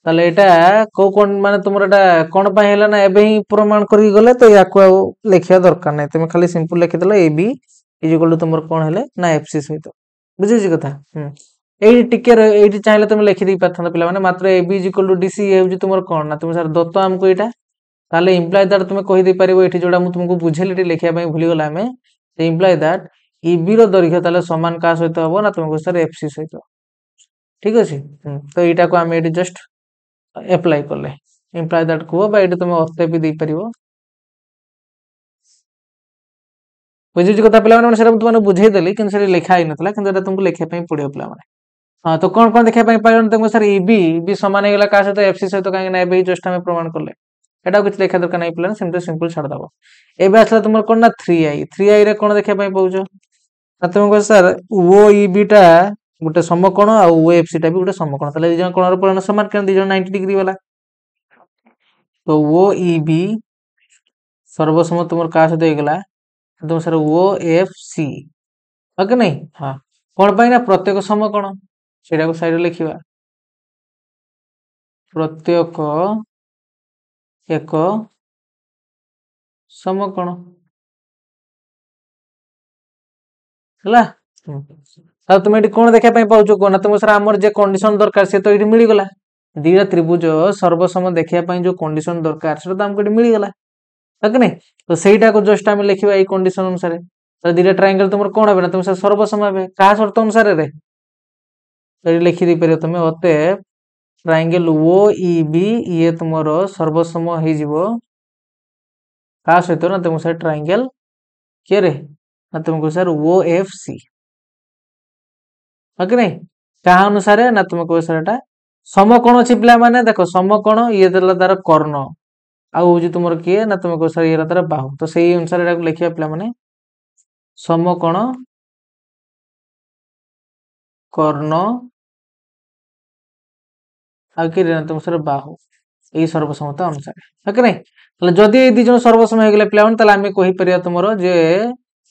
ताले एटा को कोन माने तुमर एटा कोन पय हैला ना एबे ही प्रमाण करी गले तो याको लिखिया दरकार नै तुम खाली सिंपल लिखि देलो एबी इज इक्वल टू तुमर कोन हेले ना एफसी सहित बुझी छी कथा एई टिके एई चाहिले तुम लिखि दी पाथन पिला माने मात्र AB is equal to DC हे होजी तुमर कोन ना तुम सर दत्त हमको एटा ताले इंप्लाय दैट तुम कहि दे परिबो एठी जोडा मु तुमको बुझेलिटी लिखिया पय भूली गला हमें से इंप्लाय दैट ईबी रो दैर्घ्य ताले समान का सहित हबो ना तुमको सर एफसी सहित ठीक अछि तो एटा को हम एठी जस्ट अप्लाई करले इंप्लाय दैट को बा एठी तुम अत्ते भी दे परिबो बुझी कथा पिला माने सेरा तुमने बुझेई देली किन सेरी लिखा ही नथला किन एटा तुमको लिखिया पय पडियो पिला माने हां तो कोन कोन देखिया पय पाइलो तुमको सर ईबी भी समान हे गला का सहित एफसी सहित काहे ना एबे जस्ट हम प्रमाण करले एटा कुछ देखा दरकार नै पिला सिंपल सिंपल छाड़ दबो एबे असला तुमर कोन ना 3i रे कोन देखिया पय पाउछो ना तुमको सर ओ ईबी टा गुटे समकोण आ ओ एफसी टा भी गुटे समकोण तले दी जण कोणर परिमाण समान केन दी जण 90 डिग्री वाला तो ओ ईबी सर्वसम तुमर का सहित हे गला तुम सर ओ एफ सी ओके नहीं हाँ कौन पाई ना प्रत्येक समकोण सेटा को साइड लिखिबा प्रत्येक एक समकोण हला अब तुम एटी कोन देखा पय पाउछो कोन तुम सर हमर जे कंडीशन दरकार से तो एटी मिली गला दीटा त्रिभुज सर्वसम देखिया पय जो कंडीशन दरकार से तो हमको एटी मिली गला ओके नहीं तो सेटा को जस्ट हम लिखिबा ए कंडीशन अनुसार तो दीटा ट्रायंगल तुमर कोन हेबे ना तुम सर सर्वसम हेबे का शर्त अनुसार रे तो लिखि दी परियो तुम ओते ट्रायंगल ओ ई बी ये तुमरो सर्वसम हे जिवो का सहित ना तुम सर ट्रायंगल के रे ना तुमको सर ओ एफ सी ହଁ कि नहीं क्या अनुसार ना तुम कह सर एटा समकोण अछि पिला माने देखो समकोण ये देला तार कर्ण आउ होजी तुमर किए ना तुम कह सर ये तार बाहु तो सेही अनुसार एटा लिखिया पिला माने समकोण कर्ण आ कि ना तुम सर बाहु এই সর্বসমতা অনুসারে ওকে নাই তাহলে যদি এই দুই জন সর্বসম হয়ে গেলে প্লাবন তাহলে আমি কই পারিয়া তোমার যে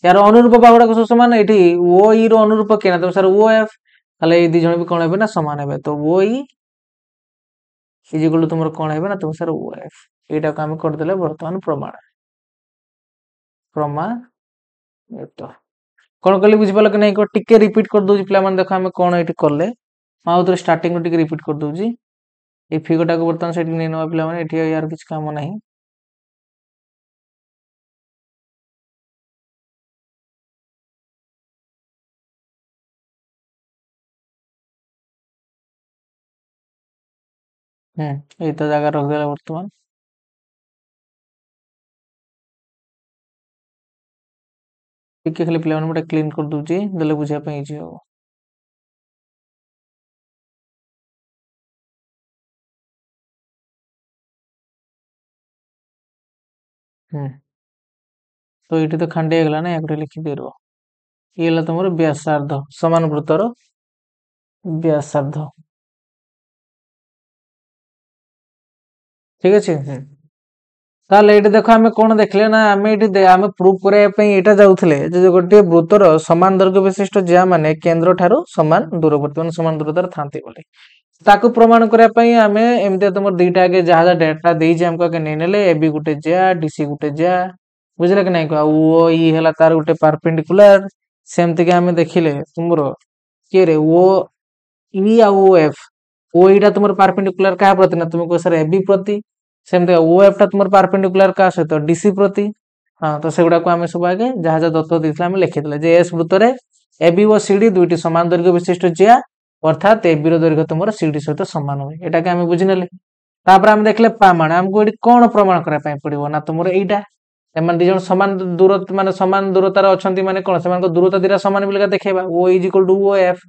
यार अनुरूप बाहुड़ा को समान एठी ओ ई रो अनुरूप केना तो सर ओ एफ ताले ए दी जण भी कोन हेबे ना समान हेबे तो ओ ई इज इक्वल टू तुमर कोन हेबे ना तुम सर ओ एफ एटा को हम कर देले वर्तमान प्रमाण प्रमाणित कोन कहली बुझि पालो कि नहीं को टिके रिपीट कर दोजी प्ला मान देखो हम कोन एठी करले मा उधर स्टार्टिंग टिके रिपीट कर दोजी ए फिगरटा को वर्तमान सेठी नै नवा प्ला माने एठी यार किछ काम नहीं ए तो जगह रख देला वर्तमान टिके खाली प्ला मान मोटा क्लीन कर दोजी देले बुझिया पे इजी हो तो ये तो खंडे गला ना एक लिखि दे रो ये ला तुमर व्यासार्ध समान वृत्तर व्यासार्ध ठीक अछि ताले एटे देखो हमें कोन देखले ना हमें एटे हमें प्रूफ करे पे एटा जाउथले जे गोटे वृत्तर समान दैर्घ्य विशिष्ट ज्या माने केंद्र ठारो समान दूरवर्ती माने समान दूरतार थांती बोले ताकू प्रमाण करे पे हमें एमते तुमर दुईटा आगे जहा डेटा देई जे हमको आगे नै नेले एबी गुटे ज्या डीसी गुटे ज्या बुझले कि नहीं को ओ ई हला तार गुटे परपेंडिकुलर सेमति के हमें देखिले तुमरो के रे ओ ई आ ओ एफ ओ ईटा तुमर परपेंडिकुलर का प्रति ना तुमको सर एबी प्रति सेमति ओ एफ टा तुमर परपेंडिकुलर का सहित डीसी प्रति हां तो सेगुडा को हमें सब आगे जहा जहा दत्त दिसला हमें लिखि देले जे एस वृत्त रे एबी और सीडी दुईटी समान दैर्घ्य विशिष्ट ज्या अर्थात एबी रो दैर्घ्य तुमर सीडी सहित समान होय एटा के हमें बुझिनेले तापर हम देखले प्रमाण हमको एटी कोन प्रमाण करा पय पड़िबो ना तुमर एटा एमान दी जण समान दूरत्व माने समान दूरतार अछंती माने कोन समान को दूरता दिरा समान बिलका देखेबा O is equal to O F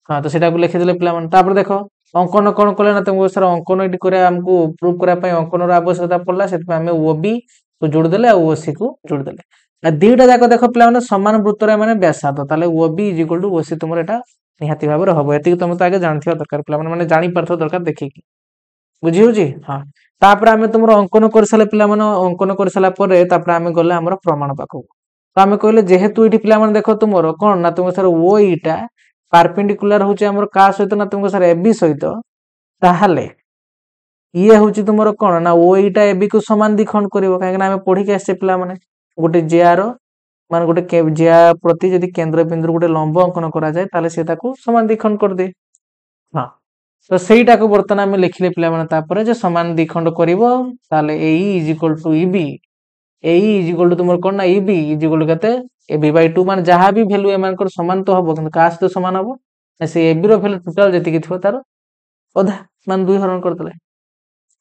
हां तो सेटा को लिखि देले पिला मन तापर देखो अंकन कोन कले ना तुमको सर अंकन एटी करे हमको प्रूफ करा पय अंकन रो आवश्यकता पड़ला सेट पे हमें ओबी को जोड़ देले आ ओसी को जोड़ देले आ दुईटा जाको देखो पिला माने समान वृत्त रे माने व्यासार्ध ताले ओबी इज इक्वल टू ओसी तुमर एटा निहाती भाबे हबो एति तुम तो आगे जानथिया दरकार पिला माने जानि परथो दरकार देखि की बुझी होजी हां तापर हमें तुमर अंकन कर साले पिला माने अंकन कर साला परे तापर हमें गले हमर प्रमाण पाखो तो हमें कहले जेहेतु एठी पिला माने देखो तुमर कोन ना तुम सर ओ ईटा परपेंडिकुलर होची हमर का सहित ना तुमको सर एबी सहित ताहाले ये होची तुमर कोन ना ओ ईटा एबी को समान दिखंड करिवो काहे ना हमें पढी के आसे पिला माने गोटे जेआर मान गोटे जेआ प्रति यदि केंद्र बिंदु गोटे लंब अंकन करा जाय ताले से ताको समान दिखंड कर दे हां तो सेटा को बर्तन हमें लिखले पिला माने तापरे जे समान दिखंड करिवो ताले A is equal to EB A is equal to तुमर कोन ना ईबी इज इक्वल टू कते एबी बाय 2 मान जहां भी वैल्यू एमान कर समान तो हबो किंतु कास तो समान हबो से एबी रो वैल्यू टोटल जति कि थो तार अधा मान 2 हरण कर देले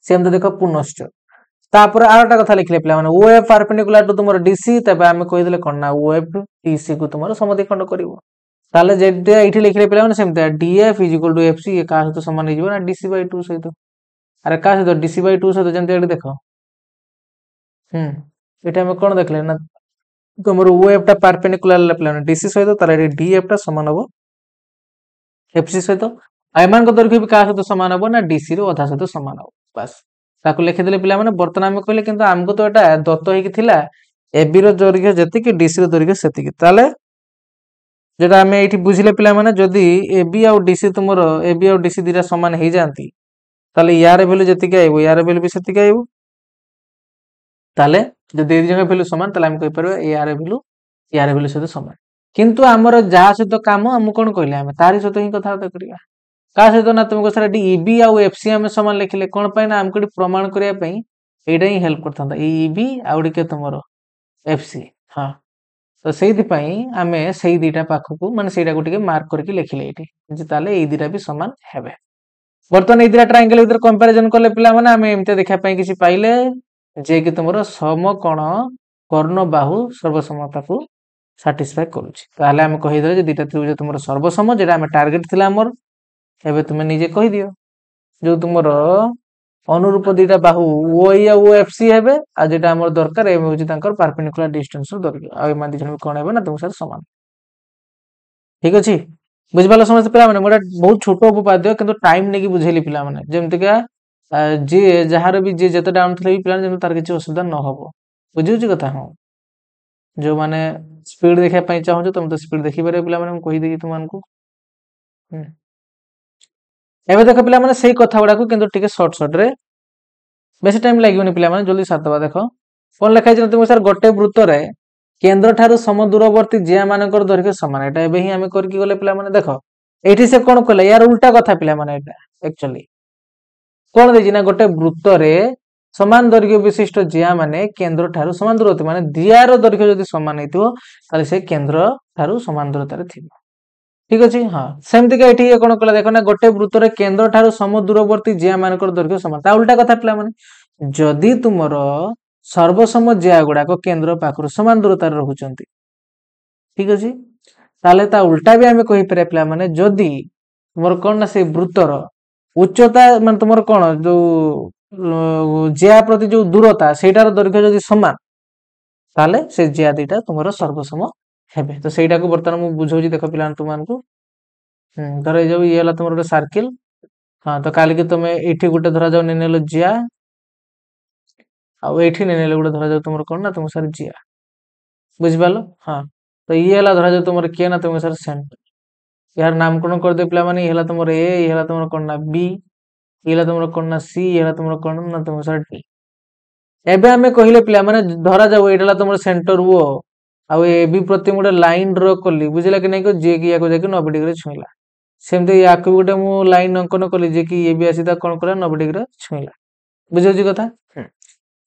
सेम तो देखो पुनश्च तापर आरटा कथा लिखले पिला माने ओ एफ परपेंडिकुलर टू तुमर डीसी तबे हमें कहि देले कोन ना ओ एफ डीसी को तुमर समदिखंड करिवो ताले जेते एठी लिखले पिला माने सेमते DF is equal to FC ये का सहित समान हो ना डीसी बाय 2 सहित अरे का सहित डीसी बाय 2 सहित जेंते एठी देखो एटा हम कोन देखले ना तुमर ओ एफ टा परपेंडिकुलर ले पिला माने डीसी सहित ताले एठी डीएफ टा समान हो एफसी सहित एमान को दैर्घ्य भी का सहित समान हो ना डीसी रो आधा सहित समान हो बस ताको लिखि देले पिला माने बर्तन हम कहले किंतु हमको तो एटा दत्त होई कि थिला एबी रो दैर्घ्य जति कि डीसी रो दैर्घ्य सेति कि ताले जेटा हमें एठी बुझिले पिला माने जदी एबी और डीसी तुमर एबी और डीसी दिरा समान हे जानती ताले यार वैल्यू जति कि आइबो यार वैल्यू भी सेति कि आइबो ताले जदी ए जगह वैल्यू समान ताले हम कहि परबे यार वैल्यू सहित समान किंतु हमर जहा सहित काम हम कोन कहले हम तारि सहित ही कथा करिया का सहित ना तुमको सर ईबी आ एफसी हम समान लिखले कोन पय ना हमको प्रमाण करिया पय एटा ही हेल्प करथांता ईबी आउडी के तुमरो एफसी हां तो सेही पय हमें सेही दीटा पाखकू माने सेटा को टिके मार्क करके लिखले एठी जे ताले ए दीटा भी समान हेबे वर्तमान ए दीटा ट्रायंगल भीतर कंपैरिजन करले पिला माने हमें एमते देखा पय किछि पाइले जे कि तुमरो समकोण कर्ण बाहु सर्वसमता को ସାଟିସ୍ଫାଏ କରୁଛି। ତାହେଲେ ଆମେ କହିଦେଲେ ଯେ ଦୁଇଟା ତ୍ରିଭୁଜ ତୁମର ସର୍ବସମ, ଯେଟା ଆମେ ଟାର୍ଗେଟ ଥିଲା ଆମର। ଏବେ ତୁମେ ନିଜେ କହିଦିଅ ଯୋଉ ତୁମର ଅନୁରୂପ ଦୁଇଟା ବାହୁ OE ଆଉ OFC ହେବେ, ଆଉ ଯେଟା ଆମର ଦରକାର ଏମ ହେଉଛି ତାଙ୍କର ପାରପେଣ୍ଡିକୁଲାର ଡିଷ୍ଟାନ୍ସର ଦୈର୍ଘ୍ୟ, ଆଉ ଏମାନେ ଦୁଇ ଜଣ କଣ ହେବେ ନା ତୁମ ସାର୍ ସମାନ। ଠିକ ଅଛି, ବୁଝିପାରିଲ ସମସ୍ତେ ପିଲାମାନେ? ଗୋଟେ ବହୁତ ଛୋଟ ଉପପାଦ୍ୟ, କିନ୍ତୁ ଟାଇମ ନେଇକି ବୁଝେଇଲି ପିଲାମାନେ, ଯେମିତିକା ଯିଏ ଯାହାର ବି ଯିଏ ଯେତେ ଡାଉନ୍ ଥିଲେ ବି ପିଲାମାନେ ଯେମିତି ତାର କିଛି ଅସୁବିଧା ନ ହବ। ବୁଝିହଉଛି କଥା? ହଁ, ଯୋଉମାନେ ସ୍ପିଡ ଦେଖିବା ପାଇଁ ଚାହୁଁଛ ତମେ ତ ସ୍ପିଡ ଦେଖିପାରିବ ପିଲାମାନେ, ମୁଁ କହିଦେଇଛି ତୁମମାନଙ୍କୁ। ଏବେ ଦେଖ ପିଲାମାନେ ସେଇ କଥା ଗୁଡାକୁ କିନ୍ତୁ ଟିକେ ସର୍ଟ ରେ, ବେଶୀ ଟାଇମ ଲାଗିବନି ପିଲାମାନେ, ଜଲ୍ଦି ସାରିଦବା। ଦେଖ କଣ ଲେଖା ହେଇଛି ତୁମ ସାର୍, ଗୋଟେ ବୃତ୍ତରେ କେନ୍ଦ୍ର ଠାରୁ ସମଦୂରବର୍ତ୍ତୀ ଜିଆ ମାନଙ୍କର ଦୈର୍ଘ୍ୟ ସମାନ। ଏଟା ଏବେ ହିଁ ଆମେ କରିକି ଗଲେ ପିଲାମାନେ। ଦେଖ ଏଇଠି ସେ କଣ କହିଲା, ୟାର ଉଲ୍ଟା କଥା ପିଲାମାନେ। ଏଇଟା ଆକ୍ଚୁଆଲି କଣ ଦେଇଛି ନା, ଗୋଟେ ବୃତ୍ତରେ ସମାନ ଦୈର୍ଘ୍ୟ ବିଶିଷ୍ଟ ଜିଆ ମାନେ କେନ୍ଦ୍ର ଠାରୁ ସମାନ ଦୂରତ୍ୱ, ମାନେ ଦିଆର ଦୈର୍ଘ୍ୟ ଯଦି ସମାନ ହେଇଥିବ ତାହେଲେ ସେ କେନ୍ଦ୍ର ଠାରୁ ସମାନ ଦୂରତାରେ ଥିବ। ଠିକ ଅଛି, ହଁ ସେମିତିକା ଏଠି କଣ କହିଲା ଦେଖ ନା, ଗୋଟେ ବୃତ୍ତରେ କେନ୍ଦ୍ର ଠାରୁ ସମଦୂରବର୍ତ୍ତୀ ଜିଆ ମାନଙ୍କର ଦୈର୍ଘ୍ୟ ସମାନ। ତା ଉଲ୍ଟା କଥା ପିଲାମାନେ, ଯଦି ତୁମର ସର୍ବସମ ଜିଆ ଗୁଡାକ କେନ୍ଦ୍ର ପାଖରୁ ସମାନ ଦୂରତାରେ ରହୁଛନ୍ତି, ଠିକ ଅଛି, ତାହେଲେ ତା ଉଲ୍ଟା ବି ଆମେ କହିପାରିବା ପିଲାମାନେ, ଯଦି ତୁମର କଣ ନା ସେଇ ବୃତ୍ତର ଉଚ୍ଚତା ମାନେ ତୁମର କଣ ଯୋଉ ଜିଆ ପ୍ରତି ଯୋଉ ଦୂରତା ସେଇଟାର ଦୈର୍ଘ୍ୟ ଯଦି ସମାନ, ତାହେଲେ ସେ ଜିଆ ଦିଟା ତୁମର ସର୍ବସମ ହେବେ। ତ ସେଇଟାକୁ ବର୍ତ୍ତମାନ ମୁଁ ବୁଝଉଛି, ଦେଖ ପିଲାମାନେ ତୁମମାନଙ୍କୁ। ଧର ଏଇ ଯୋଉ ଇଏ ହେଲା ତୁମର ଗୋଟେ ସାର୍କିଲ, ହଁ, ତ କାଲିକି ତମେ ଏଇଠି ଗୋଟେ ଧରାଯାଉ ନେଇନେଲ ଜିଆ, ଆଉ ଏଇଠି ନେଇନେଲେ ଗୋଟେ ଧରାଯାଉ ତୁମର କଣ ନା ତୁମ ସାର୍ ଜିଆ। ବୁଝିପାରିଲ? ହଁ, ତ ଇଏ ହେଲା ଧରାଯାଉ ତୁମର କିଏ ନା ତୁମ ସାର୍ ସେଣ୍ଟର। यार नामकरण करदे पिला माने इहला तुमर ए, इहला तुमर कोन ना बी, इहला तुमर कोन ना सी, इहला तुमर कोन ना तुमर सर डी। एबे हमें कहिले पिला माने धरा जाऊ एटला तुमर centre O, uh A B प्रति गोटे लाइन ड्रा करली, बुझिला कि नै को जे कि याको जाके 90 डिग्री छुइला। सेमते याको गोटे मु लाइन अंकन करली जे कि ए बी आसीदा कोन करा 90 डिग्री छुइला। बुझियोजी कथा?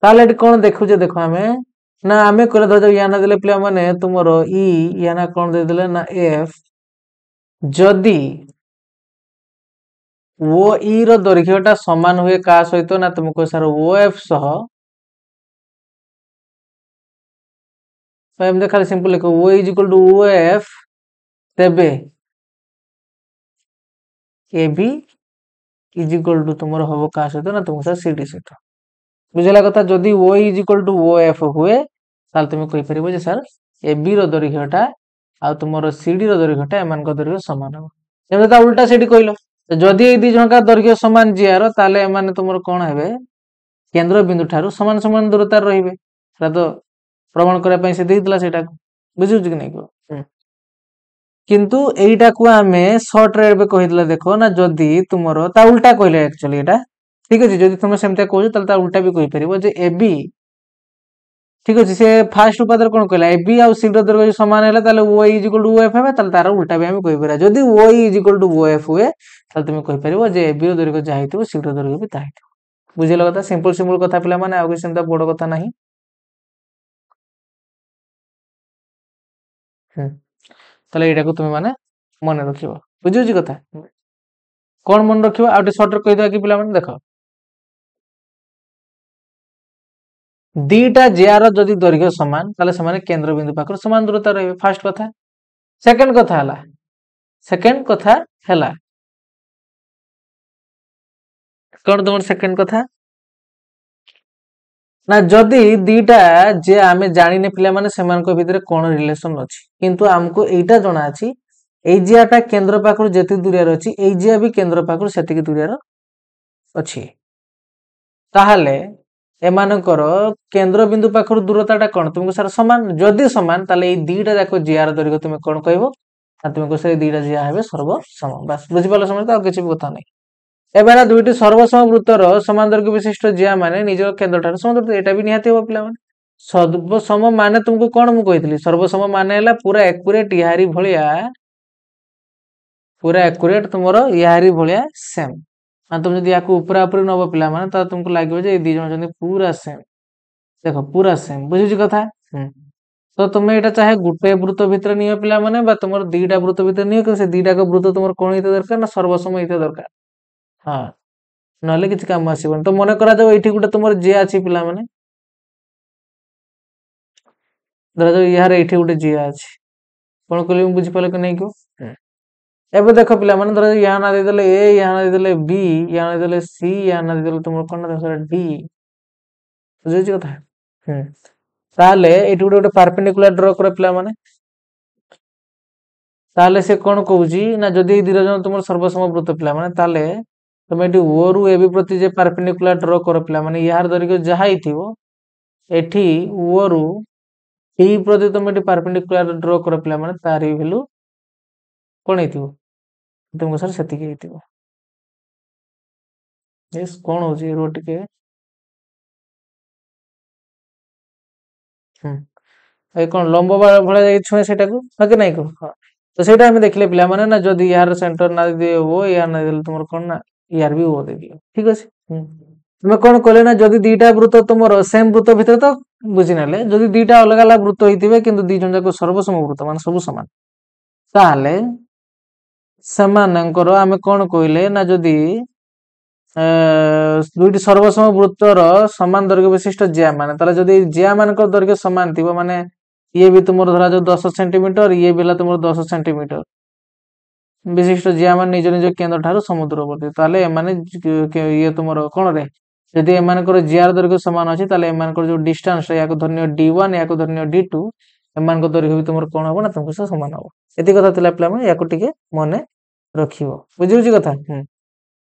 ताले एटी कोन देखु जे देखो हमें ना हमें करे धरा जाऊ या ना देले पिला माने तुमर ई, या ना कोन दे देले ना एफ, जदि ओ ई रो दैर्घ्यटा समान हुए का सहित ना तुमको सर ओ एफ सह, तो एम देखा सिंपल लिखो O is equal to O F, तेबे A B is equal to तुमर हबो का सहित ना तुमको सर सी डी सहित। बुझला कथा? जदि O is equal to O F हुए ताल तुम कहि परिबो जे सर ए बी रो दैर्घ्यटा आ तुमर सी डी रो दैर्घ्यटा एमान को दैर्घ्य समान हो। एमे ता उल्टा सेठी कहिलो, जदि ए दी जनका दैर्घ्य समान जियार ताले एमाने तुमर कोन हेबे, केंद्र बिंदु ठारू समान समान दूरता रहिबे। सेटा तो प्रमाण करबा पई से देइतला सेटा, बुझिउ कि नै को? किंतु एइटा को आमे शॉर्ट रे एबे कहितला देखो ना, जदि तुमर ता उल्टा कहिले एक्चुअली एटा ठीक अछि। जदि तुम सेमते कहू ताले ता उल्टा भी कहि परिबो जे ए बी, ठीक अछि, से फास्ट उपादर कोन कहला ए बी आ सी रो दैर्घ्य समान हैला ताले O is equal to O F हेबे, ताले तार उल्टा भी हम कहि परिबा। जदि O is equal to O F हुए ताले तुम कहि परिबो जे ए बी रो दैर्घ्य जा हेतिबो सी रो दैर्घ्य भी ता हेतिबो। बुझिला कथा? सिंपल सिंपल कथा पिला माने, आ सेमता बड़ कथा नाही। ताले एटा को तुम माने मन रखिबो। बुझिउ जी कथा? कोन मन रखिबो? आउटे शॉर्ट रे कहि दवा कि पिला माने देखो, दीटा जियार जदि दैर्घ्य समान ताले समाने केंद्र बिंदु पाखर समान दूरता रहिबे, फास्ट कथा। सेकंड कथा हला, सेकंड कथा हला कोन तुमर सेकंड कथा ना, जदि दीटा जे आमे जानिने पिला माने सेमान को भितरे कोन रिलेशन अछि, किंतु हमको एइटा जणा अछि एइ जियाटा केंद्र पाखर जेति दूरिया अछि, एइ जिया भी केंद्र पाखर सेति कि दूरिया अछि, ताहाले एमानकर केंद्र बिंदु पाखर दूरताटा कोन तुमको सर समान। जदि समान ताले एइ दीटा जाको जियार दैर्घ्य तुमे कोन कहबो, आ तुमको से दीटा जिया हेबे सर्वसम। बस बुझि पालो समझ, आ किछि कथा नै। एबे ना दुइटी सर्वसम वृत्तर समान दैर्घ्य विशिष्ट जिया माने निज केंद्र ठार समान दूरता, एटा भी निहाती हो पिला माने। सर्वसम माने तुमको कोन मु कहितली, सर्वसम माने हला पूरा एक्यूरेट यारी भलिया, पूरा एक्यूरेट तुमरो यारी भलिया सेम। आ तुम जदि याको ऊपर ऊपर नबो पिला माने त तुमको लागबो जे ए दी जण जने पूरा सेम। देखो पूरा सेम, बुझिछि कथा? तो तुमे एटा चाहे गुटे वृत्त भितर नियो पिला माने, बा तुमर दीटा वृत्त भितर नियो, कि से दीटा को वृत्त तुमर कोन हिते दरकार ना सर्वसम हिते दरकार। हां, नले किछि काम आसीबन। तो मने करा जाऊ एठी गुटे तुमर जे अछि पिला माने, धरा जाऊ यार एठी गुटे जे अछि, कौन कहली बुझीपारे कि नहीं क्यों एबे देख पिला माने धर यहाँ ना देदेले ए यहाँ ना देदेले बी यहाँ ना देदेले सी यहाँ ना देदेले तुम कौन ना देखो डी बुझे कथा ताले एटी गोटे परपेंडिकुलर ड्र कर पिला माने ताले से कौन कहूची ना जदि दीर जन तुम सर्वसम वृत्त पिला माने ताले तुम एटी ओ रु ए बी प्रति जे परपेंडिकुलर ड्र कर पिला माने यार दैर्घ्य जहा हिथिबो एठी ओ रु टी प्रति तुम एटी परपेंडिकुलर ड्र कर पिला माने तार वैल्यू कौन हिथिबो तुमको सर सेतिकी हिथिबो यस कौन होची रो टिके ए कौन लंब भला जाई छुए सेटा को कि नहीं को तो सेटा हम देखले पिला माने ना जदि यार सेंटर ना दे वो यार ना देले तुमर कोन ना यार भी वो दे दियो ठीक अछि तुम कोन कहले ना जदि दीटा वृत्त तुमर सेम वृत्त भितर तो बुझी नाले जदि दीटा अलग अलग वृत्त होइतिबे किंतु दी जन जाको सर्वसम वृत्त मान सब समान ताले समानंकर आमे कोन कहले ना जदि दुईटी सर्वसम वृत्तर समान दैर्घ्य विशिष्ट ज्या माने ताले जदि ज्या मानकर दैर्घ्य समान थिबो माने ये भी तुम धरा जो 10 सेंटीमीटर ये भी तुम 10 सेंटीमीटर विशिष्ट ज्या मान निज निज केंद्र ठारू समुद्रवर्ती ताले एमाने ये तुमर कोन रे यदि एमानकर ज्यार दैर्घ्य समान अछि ताले एमानकर जो डिस्टेंस याको धन्य d1 याको धन्य d2 एमानकर दैर्घ्य भी तुमर कोन होबो ना तुमको से समान होबो एति कथा तिला प्ला में याको टिके मने रखिबो बुझिउ जी कथा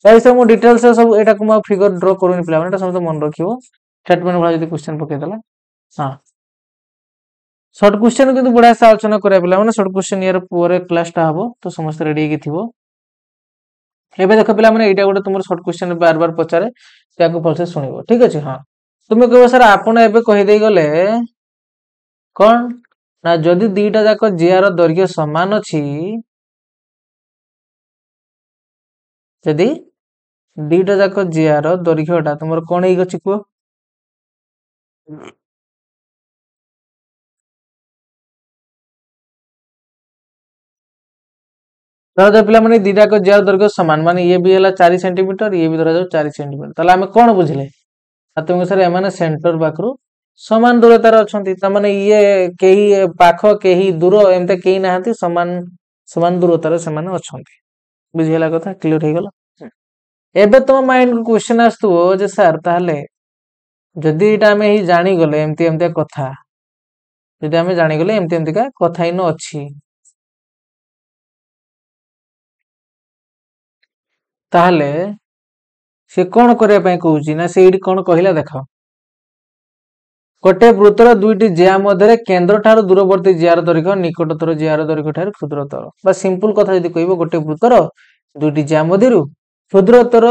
ताई से मो डिटेल्स से सब एटा को म फिगर ड्रा करूनी प्ला में एटा सब मन रखिबो स्टेटमेंट भला जदी क्वेश्चन पके देला हां शॉर्ट क्वेश्चन किंतु बड़ा से आलोचना करिया पिला माने शॉर्ट क्वेश्चन यार पूरे क्लास टा हबो तो समस्त रेडी की थिबो एबे देखो पिला माने एटा गोटे तुमर शॉर्ट क्वेश्चन बार बार पचारे त्याको फलसे सुनिबो ठीक अछि हां तुमे कहबो सर आपण एबे कहि देई गले कोन ना जदि दीटा जाको जिआर दैर्घ्य समान अछि जदि दीटा जाको जिआर दैर्घ्यटा तुमर कोन हेइ गछि को धरा जाऊ पिला माने दीटा को जिआर दैर्घ्य समान माने ये भी हला 4 सेंटीमीटर ये भी धरा जाऊ 4 सेंटीमीटर ताले हमें कोन बुझिले तुमको सर एमाने सेंटर बाकरू समान दूरतार अछंती त माने ये केही पाख केही दूर एमते केही नाहंती समान समान दूरतार से माने अछंती बुझिला कथा क्लियर हे गेला एबे तो माइंड को क्वेश्चन आस्तुओ जे सर ताले जदि इटा हमें ही जानी गले एमती एमते कथा जदि हमें जानी गले एमती एमती का कथा इन अछि ताले से कौन करया पई कहूची ना से इडी कौन कहिला देखो गोटे वृत्तर दुईटी ज्या मध्यरे केंद्र ठार दूरवर्ती ज्यार दैर्घ्य निकटतर ज्यार दैर्घ्य ठार क्षुद्रतर बा सिंपल कथा जदि कहबो गोटे वृत्तर दुईटी ज्या मध्यरु क्षुद्रतर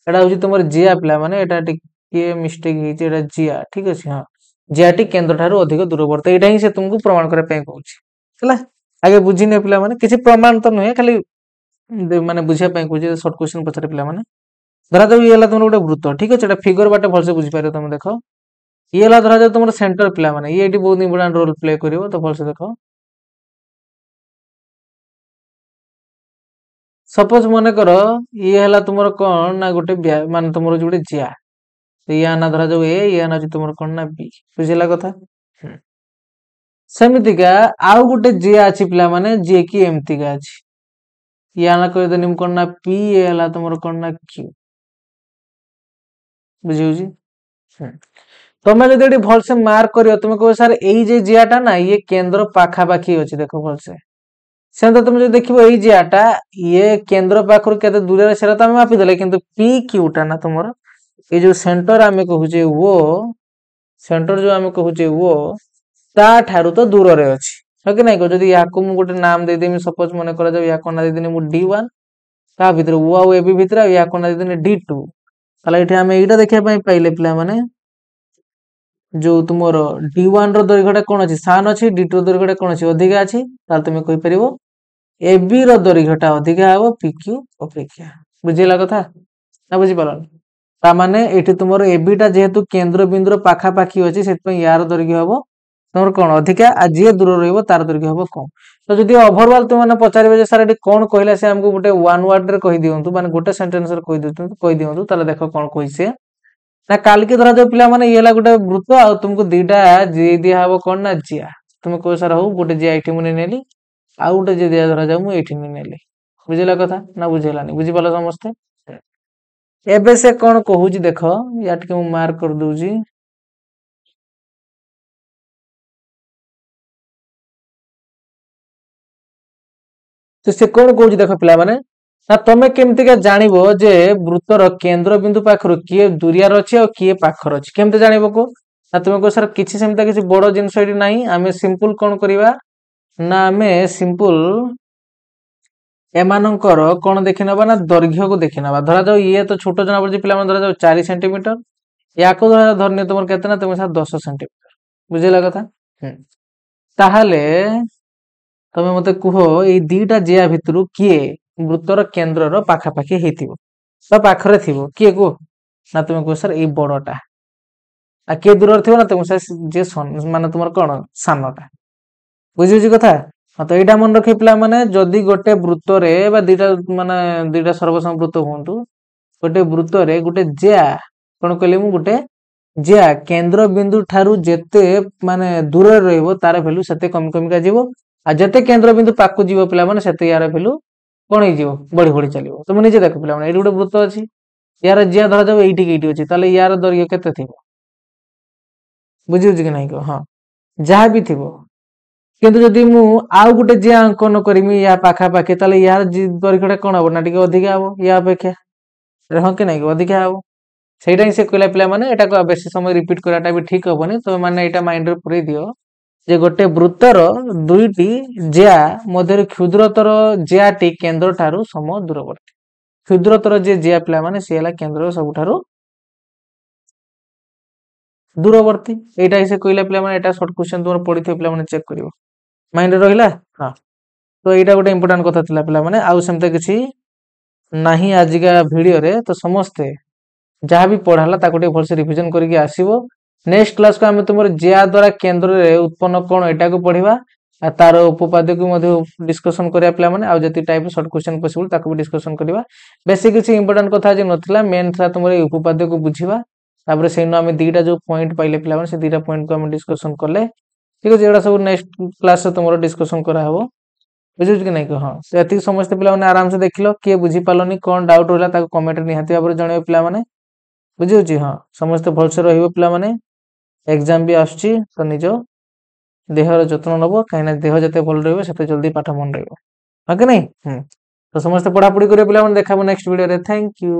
एटा होची तुमर ज्या पिला माने एटा टिके मिस्टेक हिची एटा ज्या ठीक अछि हां ज्याटी केंद्र ठार अधिक दूरवर्ती एटा ही से तुमको प्रमाण करे पई कहूची हला आगे बुझिने पिला माने किछि प्रमाण त नहे खाली माने बुझिया पई कहूची शॉर्ट क्वेश्चन पछरे पिला माने धरा जाऊ ये हला तुमर गोटे वृत्त ठीक अछि एटा फिगर बाटे भलसे बुझि पारे तुम देखो ये हला धरा जाऊ तुमर सेंटर पिला माने ये एटी बहुत इंपोर्टेंट रोल प्ले करिवो तो भलसे देखो सपोज मने करो ये हला तुमर कोन ना गोटे माने तुमर जोटे जिया तो या ना धरा जाऊ ए या ना तुमर कोन ना बी बुझिला कथा समिति का आउ गोटे जिया अछि पिला माने जे की एमती का अछि या ना कहि दनिम कोन ना पी ए हला तुमर कोन ना क्यू बुझिउ जी तमे जदि एटी भलसे मार्क करियो तुमे कहबो सर एई जे जियाटा ना ये केंद्र पाखा पाखी अछि देखो भलसे सेंत तुम जो देखिबो एई जियाटा ये केंद्र पाखरु केते दूर रे सेरा त हम मापि देले किंतु पी क्यू टा ना तुमर ए जो सेंटर आमे कहूचे वो सेंटर जो आमे कहूचे वो ता ठारू तो दूर रे अछि है कि नै को जदि याको मु गोटे नाम दे देमी सपोज मने करा जाऊ याको ना दे देनी मु D1 ता भीतर वो आ ए बी भीतर याको ना दे देनी D2 ताला एठी आमे एटा देखिया पई पाइले पिला माने जो तुमर D1 रो दैर्घ्यटा कोन अछि सान अछि D2 रो दैर्घ्यटा कोन अछि अधिक अछि ताल तुमे कहि परिबो AB रो दैर्घ्यटा अधिक हबो PQ अपेक्षा बुझिला कथा ना बुझि पालन ता माने एठी तुमर AB टा जेहेतु केंद्र बिंदु पाखा पाखी अछि सेत पई यार दैर्घ्य हबो तुमर कोन अधिक आ जे दूर रहइबो तार दैर्घ्य हबो कम तो जदि ओवरऑल तुम माने पचारिबे जे सर एठी कोन कहिला से हमको गोटे वन वर्ड रे कहि दियंतु माने गोटे सेंटेंस रे कहि दियंतु ताले देखो कोन कहि से ना काल के धरा जो पिला माने येला गोटे वृत्त आ तुमको दीटा जे दिया हबो कोन ना जिया तुम को सर हो गोटे जिया एठी मुने नेली ଆଉ गोटे जे दिया धरा जाऊ मु एठी नेली बुझिला कथा ना बुझिलानी बुझि पालो समस्ते एबे से कोन कहूची देखो या टिके मु मार्क कर दूची तो से कोन कहूची देखो पिला माने ना तमे केमति के जानिबो जे वृत्तर केंद्र बिंदु पाखरो किए दुरियार अछि और किए पाखर अछि केमति जानिबो को ना तुमे को सर किछि सेमता किछि बडो जिंस एठी नाही आमे सिंपल कोन करिवा ना आमे सिंपल एमानंकर कोन देखि नबा ना दैर्घ्य को देखि नबा धरा जाऊ ये तो छोटो जना पड़छि पिला मन धरा जाऊ 4 सेंटीमीटर याको धरा धरने तुमर केते ना तुम सा 10 सेंटीमीटर बुझिला कथा ताहाले तमे मते कुहो एई दीटा जिया भितरु किए वृत्तर केंद्र रो पाखा पाखी हेतिबो स पाखरे थिबो किए को ना तुमे को सर एई बडोटा आ के दूर थिबो ना तुम से जे माने तुमर कोन सानटा बुझियो कथा हाँ तो यहाँ मन रखे पिला माने जदि गोटे वृत्त रे बा दीटा माने दीटा सर्वसम वृत्त हुंतु गोटे वृत्त रे गोटे ज्या कोन कहले मु गोटे ज्या केंद्र बिंदु ठारू जेते माने दूर रहइबो तार वैल्यू सेते कम कम का जीवो आ जेते केंद्र बिंदु पाकु जीवो पिला माने सेते यार वैल्यू कोन ही जीवो बड़ी बड़ी चलिबो तुम निजे देखो पिला माने एडी गोटे वृत्त अछि यार ज्या धरा जाव एठी अछि ताले यार दैर्घ्य केते थिबो बुझियो कि नाही को हां जहा भी थिबो किंतु जदि मु आउ गोटे जे अंकन करमी या पाखा पाखे ताले यार दैर्घ्यटा कोन हबो ना टिके अधिका हबो या अपेक्षा रह के नाही अधिका हबो सेटा ही से कहला पिला माने एटा को बेसी समय रिपीट कराटा भी ठीक हबोनी तो माने एटा माइंड रे पुरै दियो जे गोटे वृत्तर दुईटी ज्या मध्य क्षुद्रतर ज्याटी केंद्र ठारू सम दूरवर्ती क्षुद्रतर जे ज्या पिला माने से हला केंद्र सब ठारू दूरवर्ती एटा ही से कहला पिला माने एटा शॉर्ट क्वेश्चन तुमर पढिथे पिला माने चेक करिवो माइंड रहिला हां तो एटा गोटे इंपोर्टेंट कथा थिला पिला माने आउ सेमते किछि नाही आजिका वीडियो रे तो समस्ते जहाँ भी पढ़ाला ताको टे भलसे रिवीजन करके आसीबो नेक्स्ट क्लास को हमें तुमर ज्या द्वारा केंद्र रे उत्पन्न कोन एटा को पढिबा आ तार उपपाद्य को मध्ये डिस्कशन करिया पिला माने आ जति टाइप शॉर्ट क्वेश्चन पॉसिबल ताको भी डिस्कशन करिबा बेसिक किछि इंपोर्टेंट कथा जे नथिला मेन था तुमर उपपाद्य को बुझिबा तापर सेनो हमें दीटा जो पॉइंट पाइले पिला माने से दीटा पॉइंट को हम डिस्कशन करले ठीक अछि एडा सब नेक्स्ट क्लास से तुमरो डिस्कशन करा हबो बुझियो कि नहीं को हां से अति समस्त पिला माने आराम से देखलो के बुझी पालोनी कोन डाउट होला ताको कमेंट निहाती बारे जणियो पिला माने बुझियो जी हां समस्त भलसे रहिबो पिला माने एग्जाम भी आछी तो निजो देहर जत्न नबो काइना देह जते भल रहबो सेते जल्दी पाठ मन रहबो हां कि नहीं तो समस्त पढ़ा पढ़ी करियो पिला माने देखाबो नेक्स्ट वीडियो रे थैंक यू।